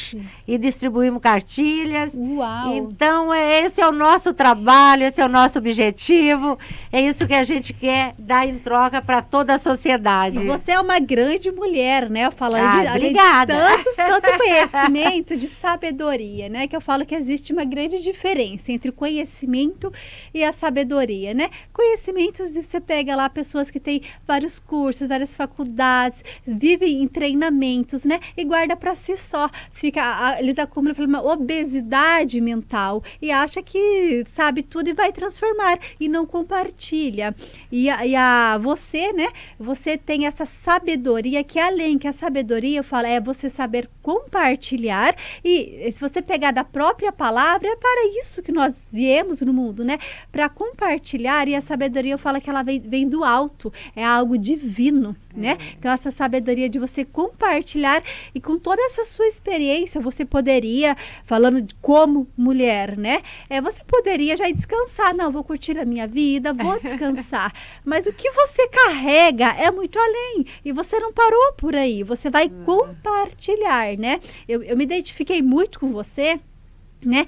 e distribuímos cartilhas. Uau. Então, esse é o nosso trabalho, esse é o nosso objetivo, é isso que a gente quer dar em troca para toda a sociedade. E você é uma grande mulher, né? Falando de obrigada. Tanto conhecimento, de sabedoria, né? Que eu falo que existe uma grande diferença entre o conhecimento e a sabedoria, né? Conhecimentos, você pega lá pessoas que têm vários cursos, várias faculdades, vivem em treinamentos, né? E guarda para si só. Eles acumulam uma obesidade mental e acha que sabe tudo e vai transformar e não compartilha. E você, né? Você tem essa sabedoria que além que a sabedoria, eu falo, é você saber compartilhar e se você pegar da própria palavra, é para isso que nós viemos no mundo, né? Para compartilhar, e a sabedoria eu falo que ela vem do alto, é algo divino, né? Então essa sabedoria de você compartilhar e com toda essa sua experiência, você poderia, falando como mulher, né? Você poderia já ir descansar. Não, vou curtir a minha vida, vou descansar. Mas o que você carrega é muito além. E você não parou por aí. Você vai compartilhar, né? Eu me identifiquei muito com você, né?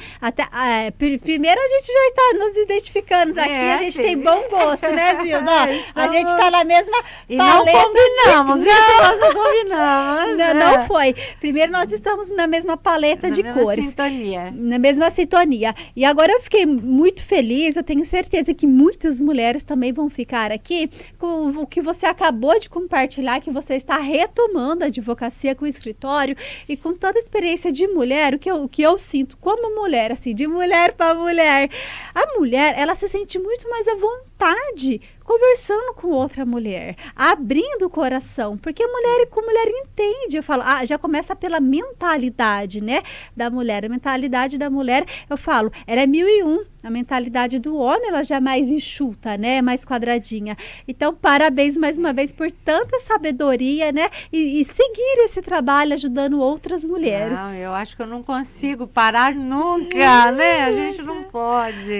Primeiro a gente já está nos identificando aqui, a gente sim, tem bom gosto, né, Zilda? A gente está na mesma e paleta. Não combinamos, isso nós não combinamos. Não foi. Primeiro nós estamos na mesma paleta de cores. Sintonia. Na mesma sintonia. E agora eu fiquei muito feliz, eu tenho certeza que muitas mulheres também vão ficar aqui com o que você acabou de compartilhar, que você está retomando a advocacia com o escritório e com toda a experiência de mulher, o que eu sinto como mulher, assim, de mulher para mulher. A mulher, ela se sente muito mais à vontade conversando com outra mulher, abrindo o coração, porque mulher com mulher entende. Eu falo, já começa pela mentalidade, né, da mulher. A mentalidade da mulher, eu falo, ela é 1001. A mentalidade do homem, ela já é mais enxuta, né, mais quadradinha. Então, parabéns mais uma vez por tanta sabedoria, né, e seguir esse trabalho ajudando outras mulheres. Não, eu acho que eu não consigo parar nunca, né? A gente não pode.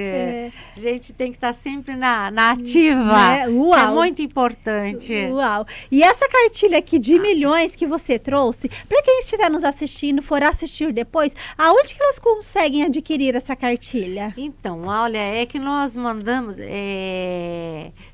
A gente tem que estar sempre na ativa. Isso é muito importante. Uau! E essa cartilha aqui de milhões que você trouxe, para quem estiver nos assistindo, for assistir depois, aonde que elas conseguem adquirir essa cartilha? Então, olha, é que nós mandamos,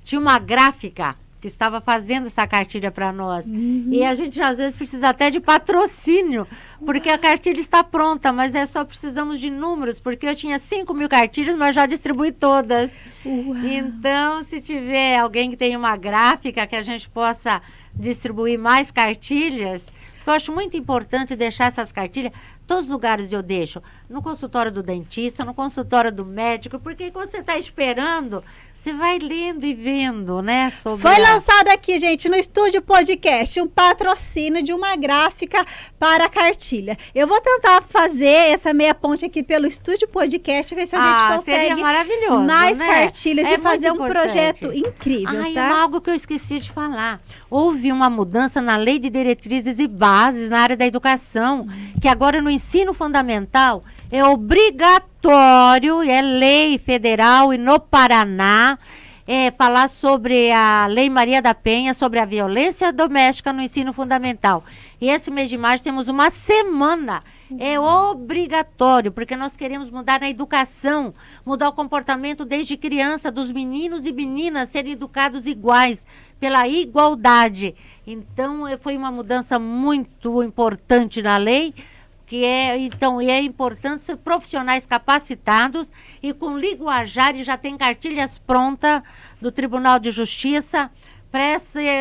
tinha uma gráfica que estava fazendo essa cartilha para nós. E a gente às vezes precisa até de patrocínio, porque a cartilha está pronta, mas só precisamos de números, porque eu tinha 5.000 cartilhas, mas já distribuí todas. Uau. Então, se tiver alguém que tenha uma gráfica que a gente possa distribuir mais cartilhas, eu acho muito importante deixar essas cartilhas, todos os lugares eu deixo, no consultório do dentista, no consultório do médico, porque quando você está esperando, você vai lendo e vendo, né? Foi lançado aqui, gente, no Estúdio Podcast, um patrocínio de uma gráfica para a cartilha. Eu vou tentar fazer essa meia ponte aqui pelo Estúdio Podcast, ver se a gente consegue mais cartilhas e fazer um projeto incrível, tá? Algo que eu esqueci de falar. Houve uma mudança na Lei de Diretrizes e Bases na área da educação, que agora no ensino fundamental é obrigatório, é lei federal e no Paraná, falar sobre a Lei Maria da Penha, sobre a violência doméstica no ensino fundamental. E esse mês de março temos uma semana. É obrigatório, porque nós queremos mudar na educação, mudar o comportamento desde criança, dos meninos e meninas serem educados iguais, pela igualdade. Então, foi uma mudança muito importante na lei, Então, é importante ser profissionais capacitados e com linguajar, e já tem cartilhas prontas do Tribunal de Justiça para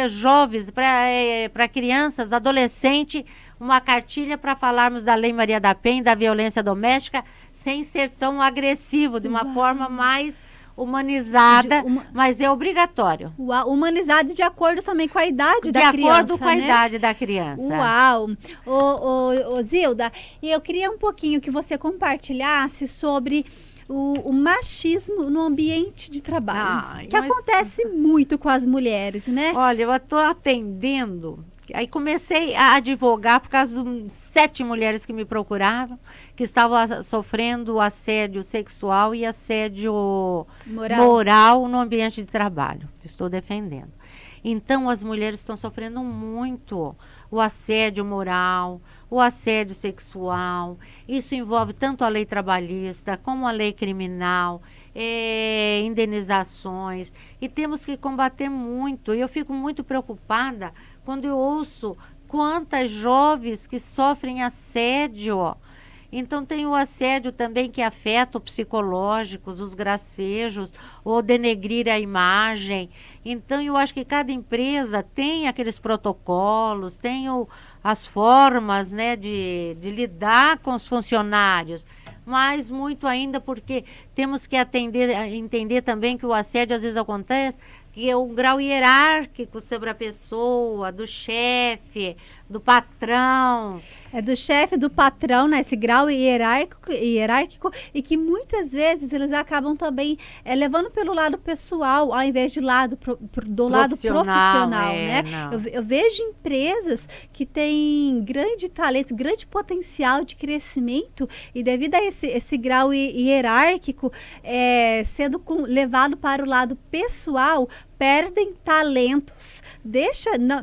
jovens, para crianças, adolescentes, uma cartilha para falarmos da Lei Maria da Penha, da violência doméstica, sem ser tão agressivo, de uma forma mais humanizada, mas é obrigatório. Humanizado de acordo também com a idade da criança, de acordo com a idade da criança. Uau! Ô, Zilda, e eu queria um pouquinho que você compartilhasse sobre o machismo no ambiente de trabalho, que acontece muito com as mulheres, né? Olha, eu estou atendendo. Aí comecei a advogar por causa de 7 mulheres que me procuravam, que estavam sofrendo assédio sexual e assédio moral no ambiente de trabalho. Estou defendendo. Então, as mulheres estão sofrendo muito o assédio moral, o assédio sexual. Isso envolve tanto a lei trabalhista como a lei criminal, indenizações. E temos que combater muito. E eu fico muito preocupada quando eu ouço quantas jovens que sofrem assédio. Então, tem o assédio também que afeta o psicológico, os gracejos, ou denegrir a imagem. Então, eu acho que cada empresa tem aqueles protocolos, tem as formas, né, de lidar com os funcionários. Mas muito ainda porque temos que entender também que o assédio às vezes acontece, que é um grau hierárquico sobre a pessoa, do chefe, do patrão. É do chefe, do patrão, né? Esse grau hierárquico, e que muitas vezes eles acabam também levando pelo lado pessoal, ao invés de do lado profissional, né? Eu vejo empresas que têm grande talento, grande potencial de crescimento, e devido a esse grau hierárquico sendo levado para o lado pessoal, perdem talentos,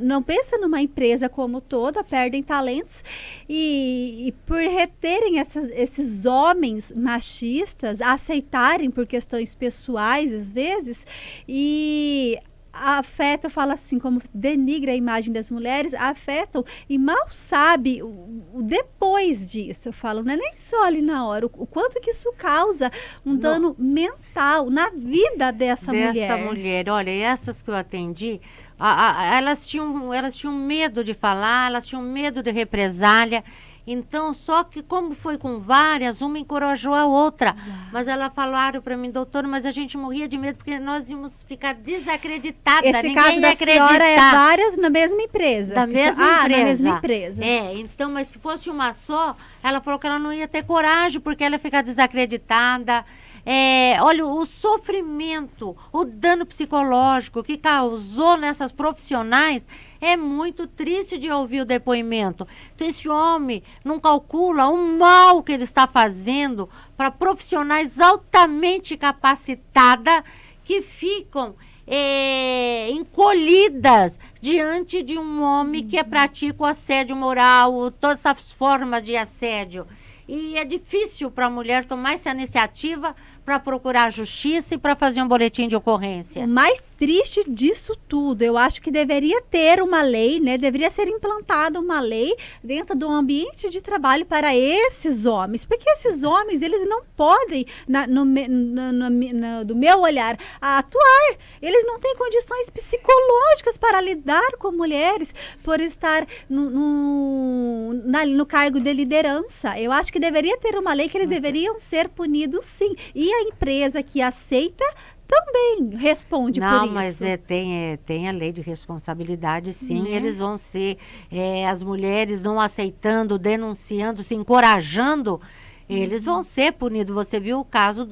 não pensa numa empresa como toda, perdem talentos, e por reterem esses homens machistas, aceitarem por questões pessoais às vezes, e afeta, eu falo assim, como denigra a imagem das mulheres, afetam e mal sabe o depois disso. Eu falo, não é nem só ali na hora, o quanto que isso causa um dano mental na vida dessa mulher. Olha, essas que eu atendi, elas tinham medo de falar, elas tinham medo de represália. Então, só que como foi com várias, uma encorajou a outra. Mas elas falaram para mim, doutora, mas a gente morria de medo porque nós íamos ficar desacreditadas. Esse caso da senhora é várias na mesma empresa? Na mesma empresa. Então, mas se fosse uma só, ela falou que ela não ia ter coragem porque ela ia ficar desacreditada. Olha, o sofrimento, o dano psicológico que causou nessas profissionais é muito triste de ouvir o depoimento. Então, esse homem não calcula o mal que ele está fazendo para profissionais altamente capacitadas que ficam encolhidas diante de um homem que pratica o assédio moral, todas essas formas de assédio. E é difícil para a mulher tomar essa iniciativa para procurar a justiça e para fazer um boletim de ocorrência. O mais triste disso tudo, eu acho que deveria ter uma lei, né? Deveria ser implantada uma lei dentro do ambiente de trabalho para esses homens, porque esses homens, eles não podem, do meu olhar, atuar. Eles não têm condições psicológicas para lidar com mulheres por estar no cargo de liderança. Eu acho que deveria ter uma lei que eles deveriam ser punidos, sim. E a empresa que aceita também responde por isso. Não, mas tem a lei de responsabilidade, sim. Eles vão ser, as mulheres não aceitando, denunciando, se encorajando, eles vão ser punidos. Você viu o caso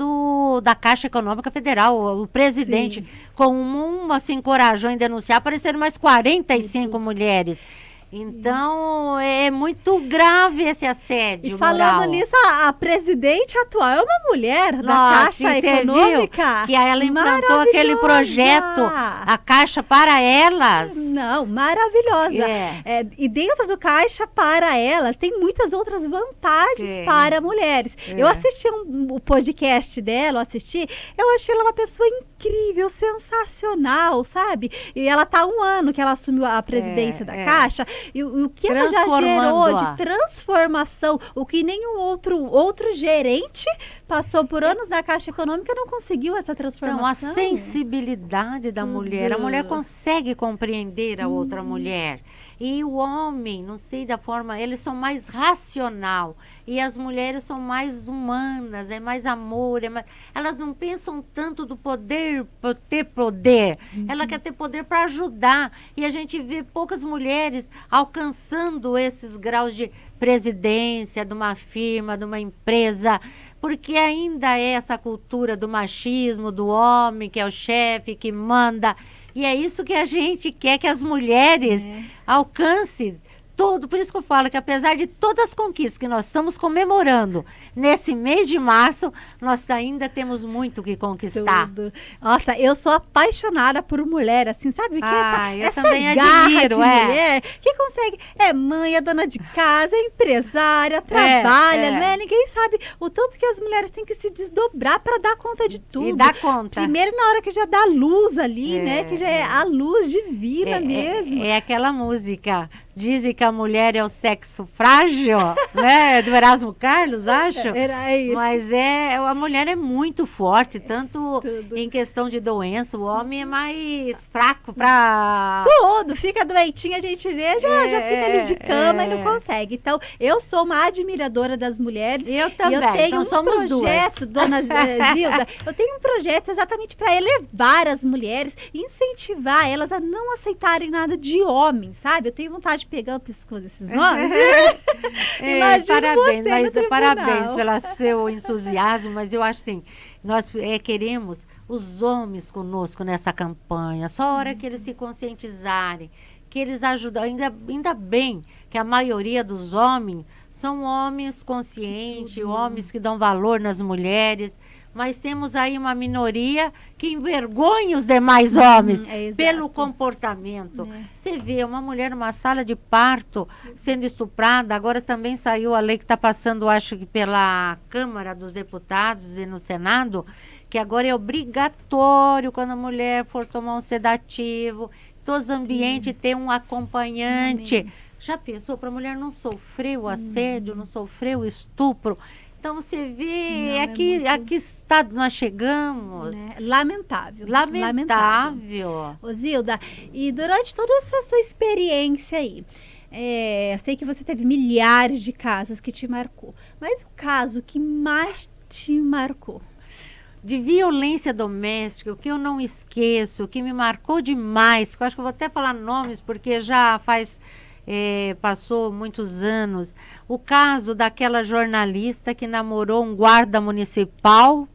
da Caixa Econômica Federal, o presidente, com uma se encorajou em denunciar, apareceram mais 45 mulheres. Então, é muito grave esse assédio. E falando moral. Nisso, a presidente atual é uma mulher da Caixa Econômica. Viu que ela implantou aquele projeto, a Caixa para Elas. Não, maravilhosa. E dentro do Caixa para Elas, tem muitas outras vantagens para mulheres. Eu assisti o podcast dela, eu achei ela uma pessoa incrível, sensacional, sabe? E ela tá há 1 ano que ela assumiu a presidência da Caixa. E o que ela já gerou de transformação, o que nenhum outro gerente passou por anos na Caixa Econômica não conseguiu essa transformação. Então, a sensibilidade da mulher, a mulher consegue compreender a outra mulher. E o homem, não sei da forma, eles são mais racional. E as mulheres são mais humanas, é mais amor. Elas não pensam tanto do poder, por ter poder. Ela quer ter poder para ajudar. E a gente vê poucas mulheres alcançando esses graus de presidência de uma firma, de uma empresa, porque ainda é essa cultura do machismo, do homem que é o chefe, que manda. E é isso que a gente quer que as mulheres alcancem tudo. Por isso que eu falo que apesar de todas as conquistas que nós estamos comemorando nesse mês de março, nós ainda temos muito que conquistar. Tudo. Nossa, eu sou apaixonada por mulher, assim, sabe? Que essa também garra admiro, de mulher que consegue, é mãe, é dona de casa, é empresária, trabalha, né? Ninguém sabe o tanto que as mulheres têm que se desdobrar para dar conta de tudo. E dar conta. Primeiro na hora que já dá luz ali, né? Que já é a luz divina mesmo. É aquela música. Dizem que a mulher é o sexo frágil, né? Do Erasmo Carlos, acho. Era isso. Mas a mulher é muito forte, tanto em questão de doença. O homem é mais fraco para... Tudo. Fica doentinha, a gente vê, já fica ali de cama e não consegue. Então, eu sou uma admiradora das mulheres. Eu também. E eu tenho então, somos projeto, duas. Dona Zilda, eu tenho um projeto exatamente para elevar as mulheres, incentivar elas a não aceitarem nada de homem, sabe? Eu tenho vontade de pegar o pescoço desses homens. Imagina parabéns pelo seu entusiasmo, mas eu acho assim, nós queremos os homens conosco nessa campanha, só a hora que eles se conscientizarem, que eles ajudam, ainda bem que a maioria dos homens são homens conscientes, homens que dão valor nas mulheres, mas temos aí uma minoria que envergonha os demais homens pelo comportamento. Você vê uma mulher numa sala de parto sendo estuprada, agora também saiu a lei que está passando, acho que pela Câmara dos Deputados e no Senado, que agora é obrigatório quando a mulher for tomar um sedativo, todos os ambientes ter um acompanhante. Já pensou para a mulher não sofrer o assédio, não sofrer o estupro? Então, você vê a que estado nós chegamos. Lamentável. Ô, Zilda, e durante toda essa sua experiência aí, eu sei que você teve milhares de casos que te marcou, mas o caso que mais te marcou? De violência doméstica, o que eu não esqueço, o que me marcou demais, que eu acho que eu vou até falar nomes, porque já passou muitos anos, o caso daquela jornalista que namorou um guarda municipal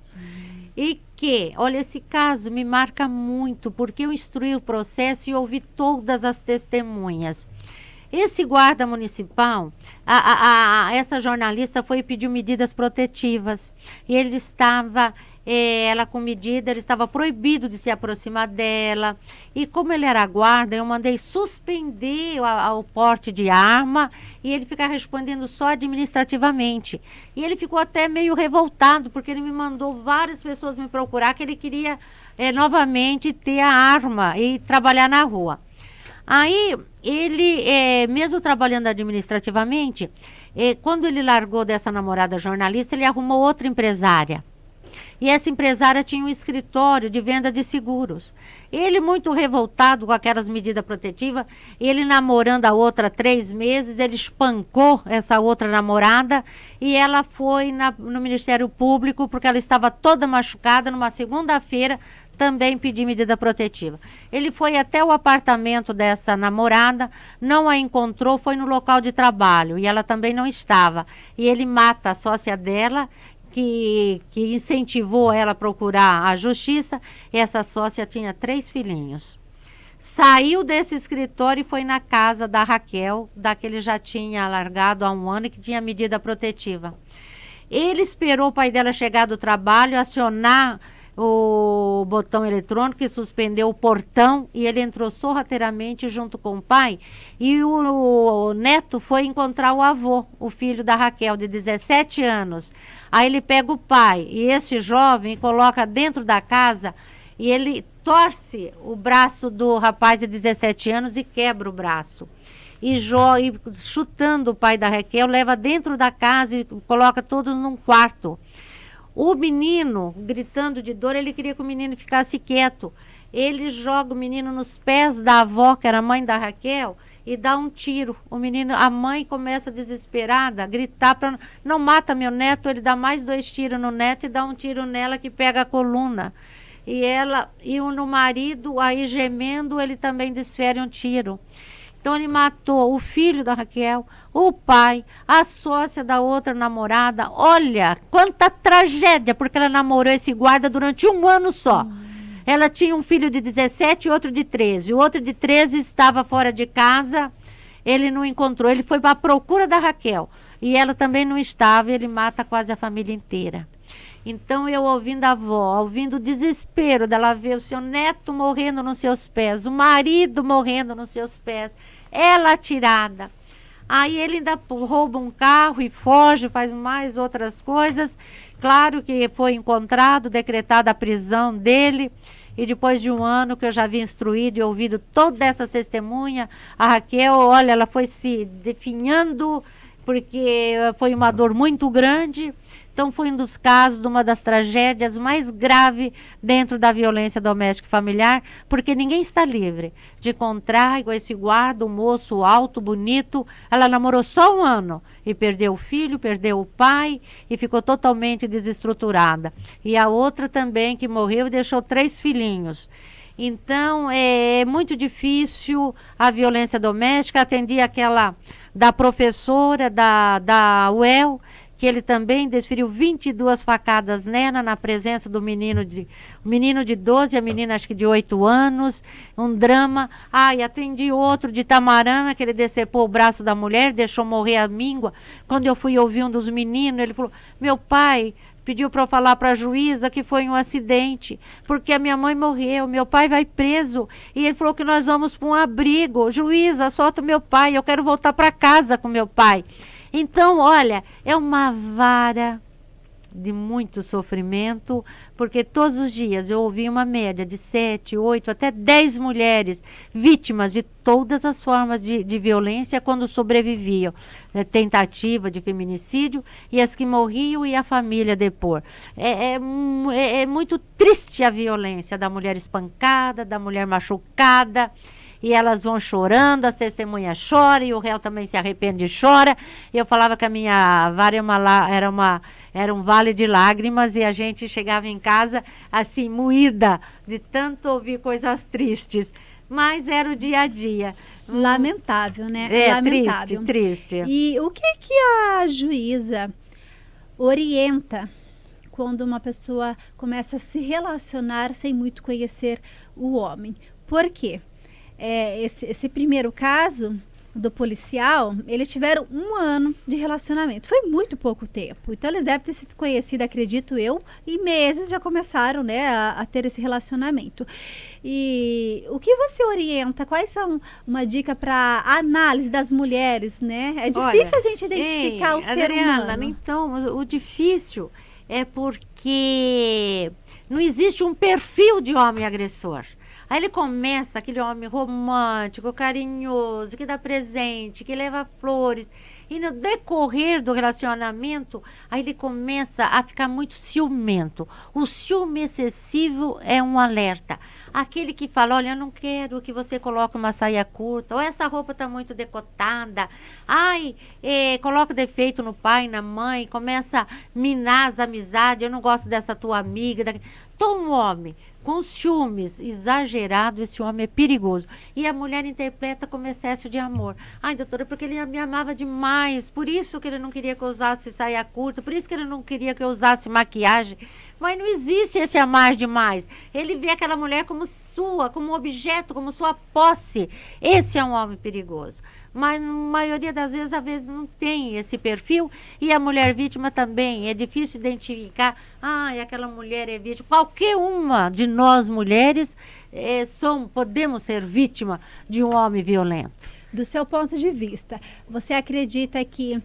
e que, olha, esse caso me marca muito, porque eu instruí o processo e ouvi todas as testemunhas. Esse guarda municipal, essa jornalista foi e pediu medidas protetivas e ele estava... ela com medida, ele estava proibido de se aproximar dela. E como ele era guarda, eu mandei suspender o porte de arma e ele ficar respondendo só administrativamente. E ele ficou até meio revoltado, porque ele me mandou várias pessoas me procurar que ele queria novamente ter a arma e trabalhar na rua. Aí, ele, mesmo trabalhando administrativamente, quando ele largou dessa namorada jornalista, ele arrumou outra empresária. E essa empresária tinha um escritório de venda de seguros. Ele, muito revoltado com aquelas medidas protetivas, ele namorando a outra 3 meses, ele espancou essa outra namorada e ela foi no Ministério Público, porque ela estava toda machucada, numa segunda-feira, também pedir medida protetiva. Ele foi até o apartamento dessa namorada, não a encontrou, foi no local de trabalho e ela também não estava. E ele mata a sócia dela, que incentivou ela a procurar a justiça. Essa sócia tinha 3 filhinhos. Saiu desse escritório e foi na casa da Raquel, da que ele já tinha largado há 1 ano e que tinha medida protetiva. Ele esperou o pai dela chegar do trabalho, acionar o botão eletrônico que suspendeu o portão e ele entrou sorrateiramente junto com o pai e o neto foi encontrar o avô, o filho da Raquel, de 17 anos. Aí ele pega o pai e esse jovem coloca dentro da casa e ele torce o braço do rapaz de 17 anos e quebra o braço. e chutando o pai da Raquel, leva dentro da casa e coloca todos num quarto. O menino, gritando de dor, ele queria que o menino ficasse quieto. Ele joga o menino nos pés da avó, que era a mãe da Raquel, e dá um tiro. O menino, a mãe começa desesperada a gritar para não mata meu neto. Ele dá mais 2 tiros no neto e dá um tiro nela que pega a coluna. E no marido, aí gemendo, ele também desfere um tiro. Então ele matou o filho da Raquel, o pai, a sócia da outra namorada. Olha, quanta tragédia, porque ela namorou esse guarda durante 1 ano só. Ela tinha um filho de 17 e outro de 13. O outro de 13 estava fora de casa, ele não encontrou. Ele foi para a procura da Raquel e ela também não estava, ele mata quase a família inteira. Então eu ouvindo a avó, ouvindo o desespero dela ver o seu neto morrendo nos seus pés, o marido morrendo nos seus pés, ela atirada. Aí ele ainda rouba um carro e foge, faz mais outras coisas. Claro que foi encontrado, decretada a prisão dele. E depois de 1 ano que eu já havia instruído e ouvido toda essa testemunha, a Raquel, olha, ela foi se definhando, porque foi uma dor muito grande. Então foi um dos casos, de uma das tragédias mais graves dentro da violência doméstica e familiar, porque ninguém está livre de encontrar igual esse guarda, um moço alto, bonito. Ela namorou só 1 ano e perdeu o filho, perdeu o pai e ficou totalmente desestruturada. E a outra também que morreu e deixou 3 filhinhos. Então é muito difícil a violência doméstica. Atendi aquela da professora da UEL, que ele também desferiu 22 facadas nela, na presença do menino de 12, a menina acho que de 8 anos, um drama. E atendi outro de Tamarana, que ele decepou o braço da mulher, deixou morrer a míngua. Quando eu fui ouvir um dos meninos, ele falou, meu pai pediu para eu falar para a juíza que foi um acidente, porque a minha mãe morreu, meu pai vai preso, e ele falou que nós vamos para um abrigo. Juíza, solta o meu pai, eu quero voltar para casa com meu pai. Então, olha, é uma vara de muito sofrimento, porque todos os dias eu ouvi uma média de 7, 8, até 10 mulheres vítimas de todas as formas de violência quando sobreviviam. Tentativa de feminicídio e as que morriam e a família depor. É muito triste a violência da mulher espancada, da mulher machucada. E elas vão chorando, as testemunhas choram, e o réu também se arrepende e chora. E eu falava que a minha vara era um vale de lágrimas, e a gente chegava em casa assim, moída, de tanto ouvir coisas tristes. Mas era o dia a dia. Lamentável, né? Lamentável. Triste. E o que a juíza orienta quando uma pessoa começa a se relacionar sem muito conhecer o homem? Por quê? Esse primeiro caso do policial, eles tiveram 1 ano de relacionamento. Foi muito pouco tempo. Então, eles devem ter se conhecido, acredito eu, e meses já começaram, né, a ter esse relacionamento. E o que você orienta? Quais são uma dica para análise das mulheres, né? É difícil a gente identificar o ser humano. Então, o difícil é porque não existe um perfil de homem agressor. Aí ele começa, aquele homem romântico, carinhoso, que dá presente, que leva flores. E no decorrer do relacionamento, aí ele começa a ficar muito ciumento. O ciúme excessivo é um alerta. Aquele que fala, olha, eu não quero que você coloque uma saia curta, ou essa roupa está muito decotada. Coloca defeito no pai, na mãe, começa a minar as amizades, eu não gosto dessa tua amiga. Então, um homem com ciúmes exagerado, esse homem é perigoso. E a mulher interpreta como excesso de amor. Doutora, porque ele me amava demais, por isso que ele não queria que eu usasse saia curta, por isso que ele não queria que eu usasse maquiagem. Mas não existe esse amar demais. Ele vê aquela mulher como sua, como um objeto, como sua posse. Esse é um homem perigoso. Mas na maioria das vezes, às vezes não tem esse perfil. E a mulher vítima também. É difícil identificar. Aquela mulher é vítima. Qualquer uma de nós mulheres podemos ser vítima de um homem violento. Do seu ponto de vista, você acredita que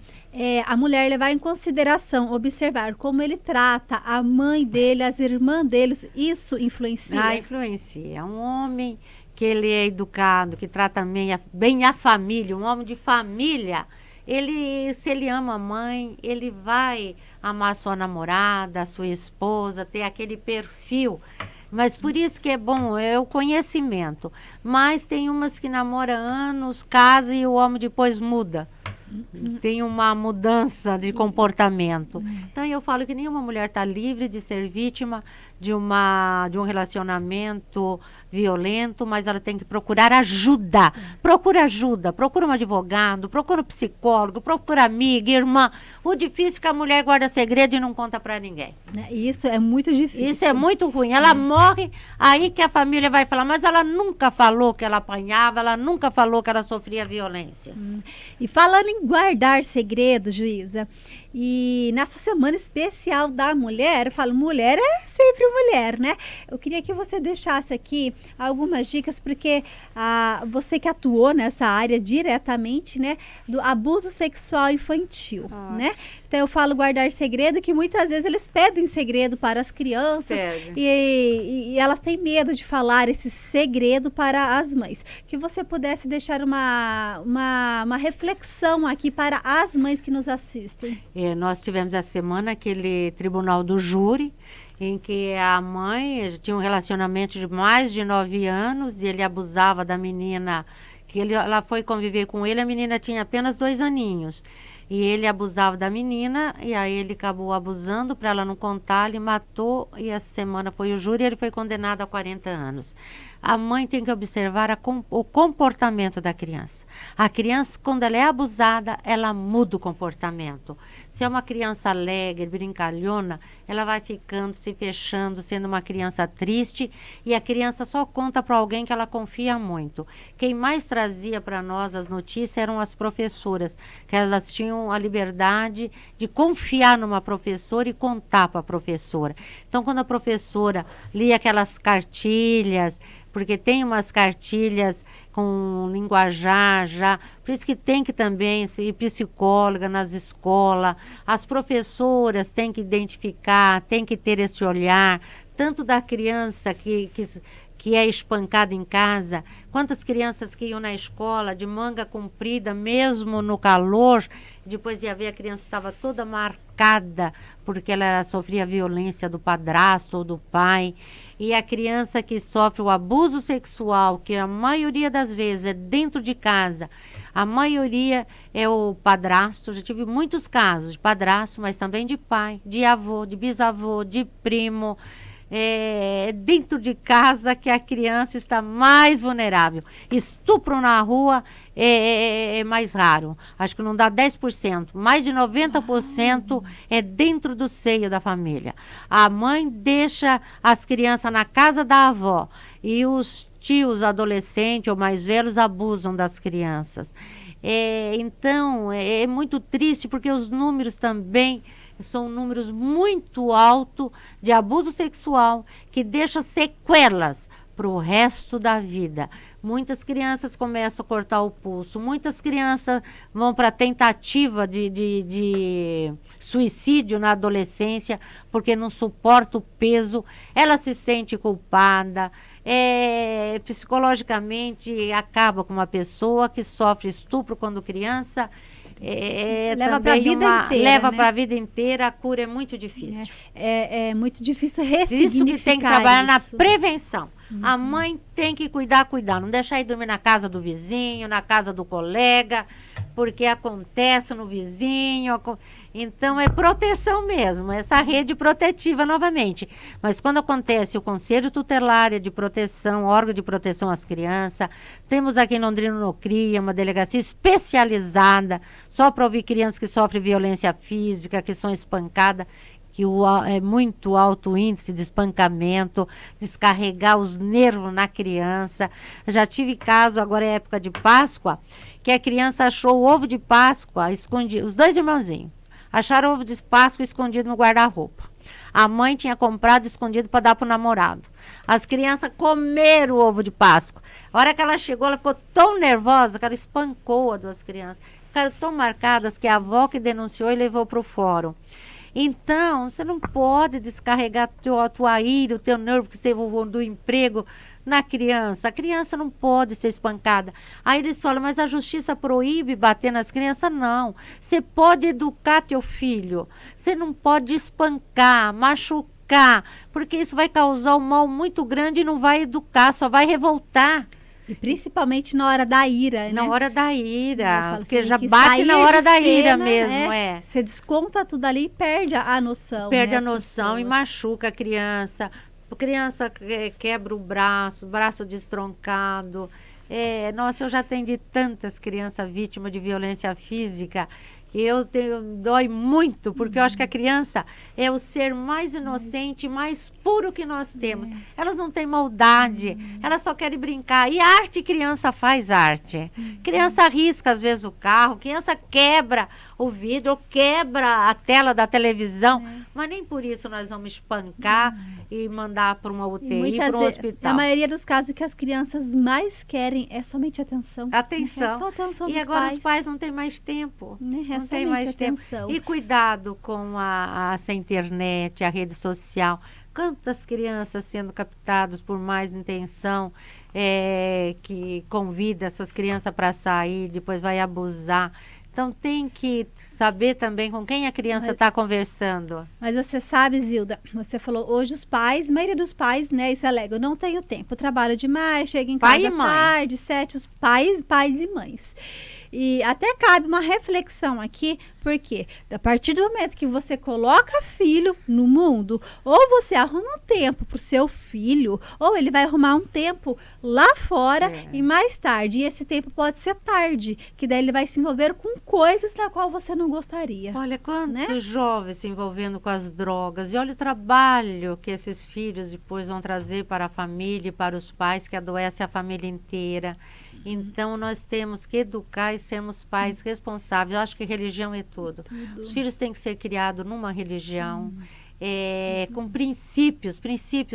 a mulher levar em consideração, observar como ele trata a mãe dele, as irmãs deles, isso influencia? Influencia. É um homem que ele é educado, que trata bem a família, um homem de família, se ele ama a mãe, ele vai amar a sua namorada, a sua esposa, ter aquele perfil. Mas por isso que é bom, é o conhecimento. Mas tem umas que namoram anos, casa e o homem depois muda. Tem uma mudança de comportamento. Então eu falo que nenhuma mulher está livre de ser vítima de um relacionamento violento, mas ela tem que procurar ajuda. Procura ajuda, procura um advogado, procura um psicólogo, procura amiga, irmã. O difícil é que a mulher guarda segredo e não conta para ninguém. Isso é muito difícil. Isso é muito ruim. Ela morre, aí que a família vai falar, mas ela nunca falou que ela apanhava, ela nunca falou que ela sofria violência. E falando em guardar segredo, juíza, e nessa semana especial da mulher, eu falo, mulher é sempre mulher, né? Eu queria que você deixasse aqui algumas dicas, porque você que atuou nessa área diretamente, né, do abuso sexual infantil, né? Então eu falo guardar segredo, que muitas vezes eles pedem segredo para as crianças e elas têm medo de falar esse segredo para as mães. Que você pudesse deixar uma reflexão aqui para as mães que nos assistem. Nós tivemos essa semana aquele tribunal do júri, em que a mãe tinha um relacionamento de mais de 9 anos e ele abusava da menina, ela foi conviver com ele, a menina tinha apenas 2 aninhos. E ele abusava da menina, e aí ele acabou abusando, para ela não contar, ele matou, e essa semana foi o júri, e ele foi condenado a 40 anos. A mãe tem que observar o comportamento da criança. A criança, quando ela é abusada, ela muda o comportamento. Se é uma criança alegre, brincalhona, ela vai ficando, se fechando, sendo uma criança triste, e a criança só conta para alguém que ela confia muito. Quem mais trazia para nós as notícias eram as professoras, que elas tinham a liberdade de confiar numa professora e contar para a professora. Então, quando a professora lia aquelas cartilhas, porque tem umas cartilhas com linguajar já, por isso que tem que também ser psicóloga nas escolas, as professoras têm que identificar, têm que ter esse olhar, tanto da criança que é espancada em casa, quantas crianças que iam na escola de manga comprida, mesmo no calor, depois ia ver a criança estava toda marcada, porque ela sofria violência do padrasto ou do pai. E a criança que sofre o abuso sexual, que a maioria das vezes é dentro de casa, a maioria é o padrasto. Já tive muitos casos de padrasto, mas também de pai, de avô, de bisavô, de primo. Dentro de casa que a criança está mais vulnerável. Estupro na rua é mais raro. Acho que não dá 10%. Mais de 90% é dentro do seio da família. A mãe deixa as crianças na casa da avó e os tios adolescentes ou mais velhos abusam das crianças. Então, é muito triste porque os números também são números muito altos de abuso sexual que deixa sequelas para o resto da vida. Muitas crianças começam a cortar o pulso, muitas crianças vão para tentativa de suicídio na adolescência porque não suporta o peso, ela se sente culpada. Psicologicamente acaba com uma pessoa que sofre estupro quando criança. Leva para a vida inteira. Leva para a vida inteira, a cura é muito difícil. É muito difícil ressignificar isso que tem que trabalhar na prevenção. A mãe tem que cuidar. Não deixar ir dormir na casa do vizinho, na casa do colega, porque acontece no vizinho. Então, é proteção mesmo, essa rede protetiva novamente. Mas quando acontece o Conselho Tutelar de Proteção, órgão de proteção às crianças, temos aqui em Londrina no CRIA, uma delegacia especializada só para ouvir crianças que sofrem violência física, que são espancadas, que é muito alto índice de espancamento, descarregar os nervos na criança. Já tive caso, agora é época de Páscoa, que a criança achou o ovo de Páscoa escondido, os 2 irmãozinhos acharam o ovo de Páscoa escondido no guarda-roupa. A mãe tinha comprado escondido para dar para o namorado. As crianças comeram o ovo de Páscoa. A hora que ela chegou, ela ficou tão nervosa que ela espancou as 2 crianças. Ficaram tão marcadas que a avó que denunciou e levou para o fórum. Então, você não pode descarregar a tua ira, o teu nervo que você do emprego na criança. A criança não pode ser espancada. Aí eles falam, mas a justiça proíbe bater nas crianças? Não. Você pode educar teu filho. Você não pode espancar, machucar, porque isso vai causar um mal muito grande e não vai educar, só vai revoltar. E principalmente na hora da ira, né? Na hora da ira, porque assim, já bate na hora da ira mesmo, Você desconta tudo ali e perde a noção. Perde né, a noção e machuca a criança. A criança quebra o braço destroncado. Nossa, eu já atendi tantas crianças vítimas de violência física. Dói muito, porque eu acho que a criança é o ser mais inocente, mais puro que nós temos. Elas não têm maldade, elas só querem brincar. E arte, criança faz arte. Criança risca, às vezes, o carro, criança quebra o vidro, quebra a tela da televisão. Mas nem por isso nós vamos espancar e mandar para uma UTI, para um hospital. Na maioria dos casos, o que as crianças mais querem é somente atenção. Atenção. É só atenção e dos agora pais. os pais não têm mais tempo. Não tem mais tempo. E cuidado com essa internet, a rede social. Quantas crianças sendo captadas por mais intenção, que convida essas crianças para sair, depois vai abusar. Então tem que saber também com quem a criança está conversando. Mas você sabe, Zilda, você falou hoje os pais, a maioria dos pais, né, isso alega, eu não tenho tempo, eu trabalho demais, chego em casa tarde, 7, os pais e mães. E até cabe uma reflexão aqui, porque a partir do momento que você coloca filho no mundo, ou você arruma um tempo para o seu filho, ou ele vai arrumar um tempo lá fora e mais tarde. E esse tempo pode ser tarde, que daí ele vai se envolver com coisas na qual você não gostaria. Olha quantos jovens se envolvendo com as drogas. E olha o trabalho que esses filhos depois vão trazer para a família e para os pais, que adoecem a família inteira. Então, nós temos que educar e sermos pais responsáveis. Eu acho que religião é tudo. Os filhos têm que ser criados numa religião, com princípios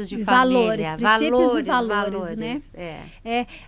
de família. Valores, né?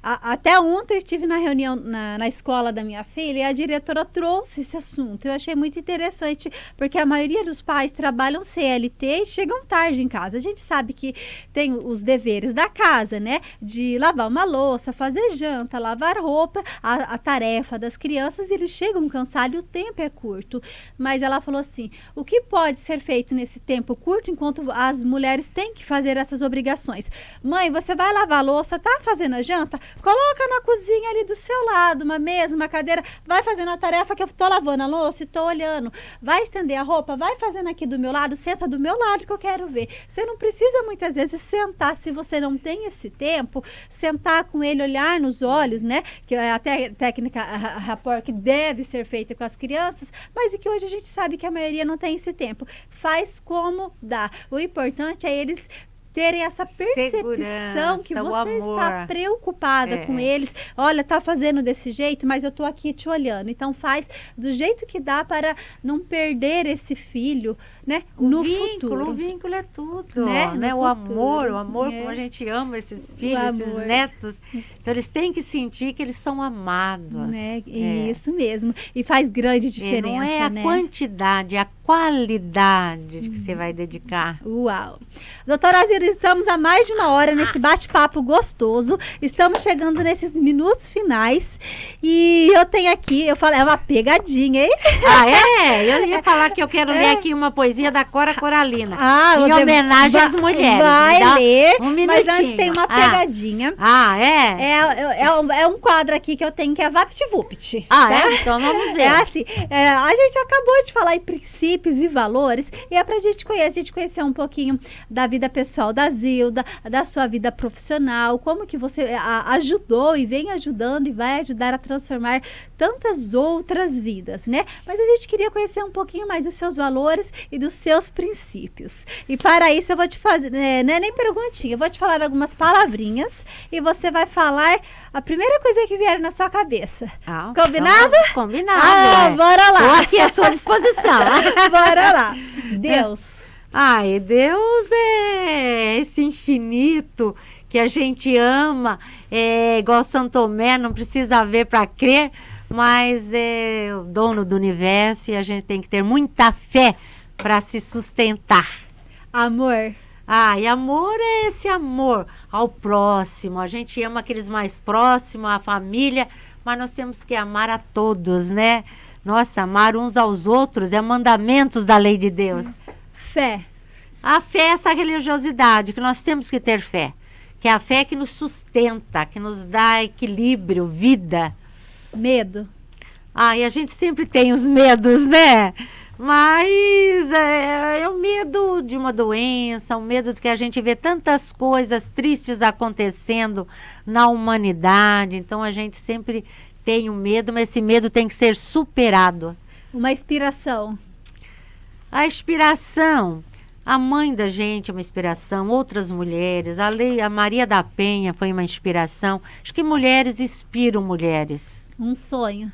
Até ontem eu estive na reunião na escola da minha filha e a diretora trouxe esse assunto. Eu achei muito interessante, porque a maioria dos pais trabalham CLT e chegam tarde em casa. A gente sabe que tem os deveres da casa, né? De lavar uma louça, fazer janta, lavar roupa, a tarefa das crianças, e eles chegam cansados e o tempo é curto. Mas ela falou assim, o que pode ser feito nesse tempo curto, enquanto as mulheres têm que fazer essas obrigações? Mãe, você vai lavar a louça, tá fazendo a janta? Coloca na cozinha ali do seu lado, uma mesa, uma cadeira, vai fazendo a tarefa que eu tô lavando a louça e tô olhando. Vai estender a roupa, vai fazendo aqui do meu lado, senta do meu lado que eu quero ver. Você não precisa muitas vezes sentar, se você não tem esse tempo, sentar com ele, olhar nos olhos, né? Que é a técnica rapport que deve ser feita com as crianças, mas e que hoje a gente sabe que a maioria não tem esse tempo. Faz como dá. O importante é eles terem essa percepção que você está preocupada com eles. Olha, tá fazendo desse jeito, mas eu tô aqui te olhando. Então faz do jeito que dá para não perder esse filho, né? No futuro. O vínculo é tudo, né? O amor, como a gente ama esses filhos, esses netos. Então eles têm que sentir que eles são amados. Isso mesmo. E faz grande diferença, não é a quantidade, é a qualidade que você vai dedicar. Uau! Doutora Zilda, estamos há mais de uma hora nesse bate-papo gostoso. Estamos chegando nesses minutos finais. E eu tenho aqui, eu falei, é uma pegadinha, hein? Eu ia falar que eu quero ler aqui uma poesia da Cora Coralina. Em você homenagem às mulheres. Vai ler, mas minutinho. antes tem uma pegadinha. É um quadro aqui que eu tenho que é VaptVupt. Então vamos ver. A gente acabou de falar em princípios e valores, e é pra gente conhecer um pouquinho da vida pessoal da Zilda, da sua vida profissional, como que você ajudou e vem ajudando e vai ajudar a transformar tantas outras vidas, né? Mas a gente queria conhecer um pouquinho mais dos seus valores e dos seus princípios. E para isso eu vou te fazer, não é nem perguntinha, eu vou te falar algumas palavrinhas e você vai falar a primeira coisa que vier na sua cabeça. Combinado? Então, combinado. Bora lá. Estou aqui à sua disposição. Bora lá. Deus. Deus é esse infinito que a gente ama, igual São Tomé, não precisa ver para crer, mas é o dono do universo e a gente tem que ter muita fé para se sustentar. Amor. Ah, e amor é esse amor ao próximo. A gente ama aqueles mais próximos, a família, mas nós temos que amar a todos, né? Nossa, amar uns aos outros é mandamentos da lei de Deus. Fé. A fé é essa religiosidade, que nós temos que ter fé. Que é a fé que nos sustenta, que nos dá equilíbrio, vida. Medo. Ah, e a gente sempre tem os medos, né? Mas é o medo de uma doença, o medo de que a gente vê tantas coisas tristes acontecendo na humanidade. Então a gente sempre tem o medo, mas esse medo tem que ser superado. Uma inspiração. A inspiração, a mãe da gente é uma inspiração, outras mulheres, a Maria da Penha foi uma inspiração. Acho que mulheres inspiram mulheres. Um sonho.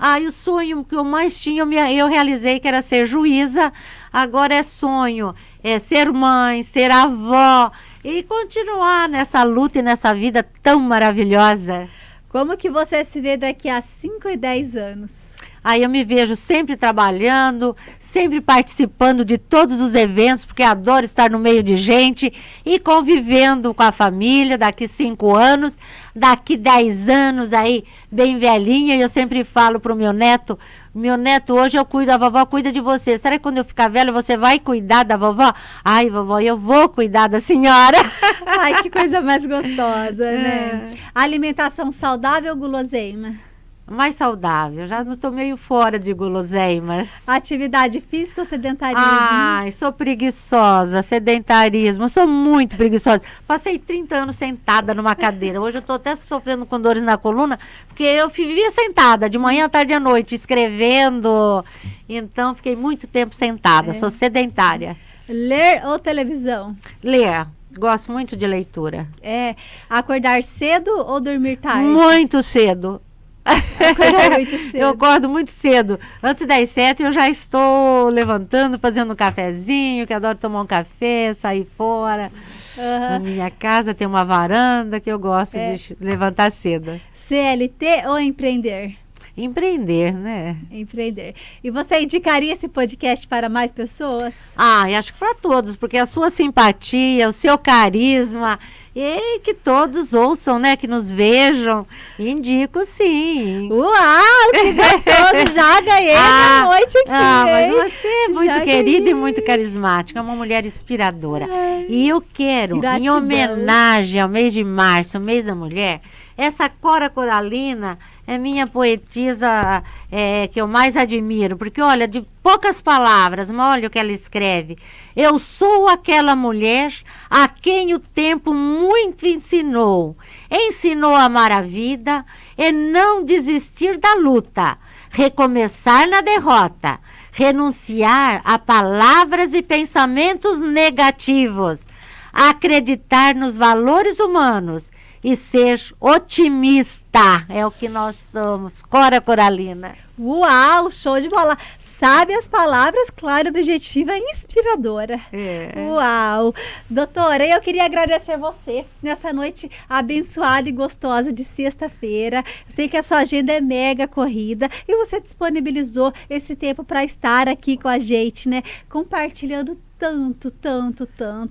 Ah, e o sonho que eu mais tinha, eu realizei, que era ser juíza. Agora é sonho, é ser mãe, ser avó e continuar nessa luta e nessa vida tão maravilhosa. Como que você se vê daqui a 5 e 10 anos? Aí eu me vejo sempre trabalhando, sempre participando de todos os eventos, porque adoro estar no meio de gente e convivendo com a família daqui 5 anos, daqui 10 anos aí, bem velhinha. E eu sempre falo pro meu neto hoje eu cuido, a vovó cuida de você. Será que quando eu ficar velha você vai cuidar da vovó? Ai, vovó, eu vou cuidar da senhora. Ai, que coisa mais gostosa, né? Alimentação saudável ou guloseima? Mais saudável, já não estou meio fora de guloseimas. Atividade física ou sedentarismo? Ai, sou preguiçosa, sedentarismo, sou muito preguiçosa. Passei 30 anos sentada numa cadeira, hoje eu estou até sofrendo com dores na coluna, porque eu vivia sentada, de manhã, à tarde e à noite, escrevendo, então fiquei muito tempo sentada, sou sedentária. Ler ou televisão? Ler, gosto muito de leitura. Acordar cedo ou dormir tarde? Muito cedo. Muito cedo. Eu acordo muito cedo. Antes das 7 eu já estou levantando, fazendo um cafezinho, que adoro tomar um café, sair fora. Na minha casa tem uma varanda que eu gosto de levantar cedo. CLT ou empreender? Empreender, né? Empreender. E você indicaria esse podcast para mais pessoas? Ah, e acho que para todos, porque a sua simpatia, o seu carisma, e que todos ouçam, né? Que nos vejam. Indico, sim. Uau, que gostoso! Já ganhei na noite aqui. Mas você é muito querida e muito carismática, é uma mulher inspiradora. E eu quero, em homenagem ao mês de março, o mês da mulher, essa Cora Coralina é minha poetisa que eu mais admiro, porque olha, de poucas palavras, mas olha o que ela escreve. Eu sou aquela mulher a quem o tempo muito ensinou. Ensinou a amar a vida e não desistir da luta, recomeçar na derrota, renunciar a palavras e pensamentos negativos, acreditar nos valores humanos e ser otimista. É o que nós somos. Cora Coralina. Uau, show de bola. Sabe as palavras, clara, objetiva e inspiradora. Uau. Doutora, eu queria agradecer você nessa noite abençoada e gostosa de sexta-feira. Eu sei que a sua agenda é mega corrida e você disponibilizou esse tempo para estar aqui com a gente, né? Compartilhando tanto,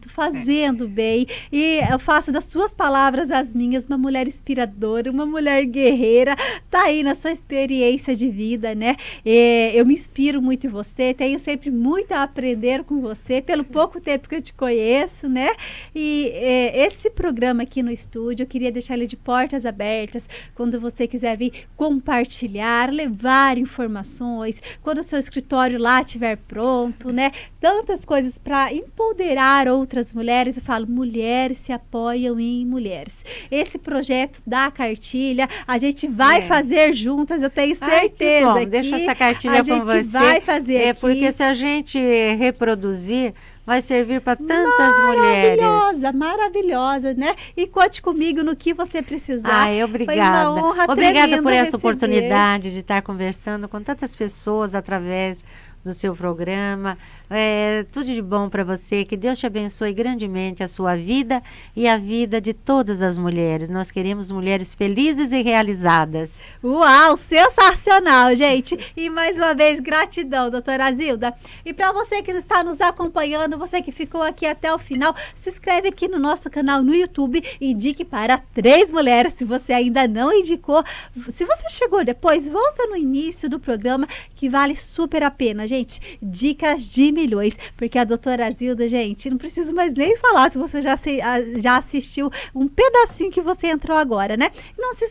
fazendo bem. E eu faço das suas palavras as minhas, uma mulher inspiradora, uma mulher guerreira, tá aí na sua experiência de vida, né? Eu me inspiro muito em você, tenho sempre muito a aprender com você, pelo pouco tempo que eu te conheço, né? E esse programa aqui no estúdio, eu queria deixar ele de portas abertas, quando você quiser vir compartilhar, levar informações, quando o seu escritório lá estiver pronto, né? Tantas coisas para empoderar outras mulheres. Eu falo, mulheres se apoiam em mulheres. Esse projeto da cartilha, a gente vai fazer juntas, eu tenho certeza. Ai, que bom. Deixa essa cartilha com você. A gente vai fazer aqui. Porque se a gente reproduzir, vai servir para tantas mulheres. Maravilhosa, né? E conte comigo no que você precisar. Ai, obrigada. Foi uma honra obrigada por essa receber. oportunidade de estar conversando com tantas pessoas através no seu programa. Tudo de bom para você, que Deus te abençoe grandemente a sua vida e a vida de todas as mulheres. Nós queremos mulheres felizes e realizadas. Uau, sensacional, gente! E mais uma vez, gratidão, doutora Zilda. E para você que está nos acompanhando, você que ficou aqui até o final, se inscreve aqui no nosso canal no YouTube e indique para 3 mulheres, se você ainda não indicou. Se você chegou depois, volta no início do programa, que vale super a pena, gente. Dicas de milhões, porque a doutora Zilda, gente, não preciso mais nem falar se você já assistiu um pedacinho que você entrou agora, né?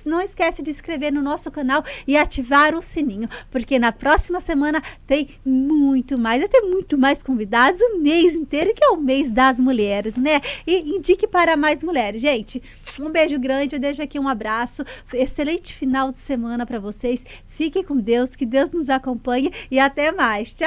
Não esquece de se inscrever no nosso canal e ativar o sininho, porque na próxima semana tem muito mais, vai ter muito mais convidados o mês inteiro, que é o mês das mulheres, né? E indique para mais mulheres, gente. Um beijo grande, eu deixo aqui um abraço, excelente final de semana para vocês, fiquem com Deus, que Deus nos acompanhe e até mais, tchau!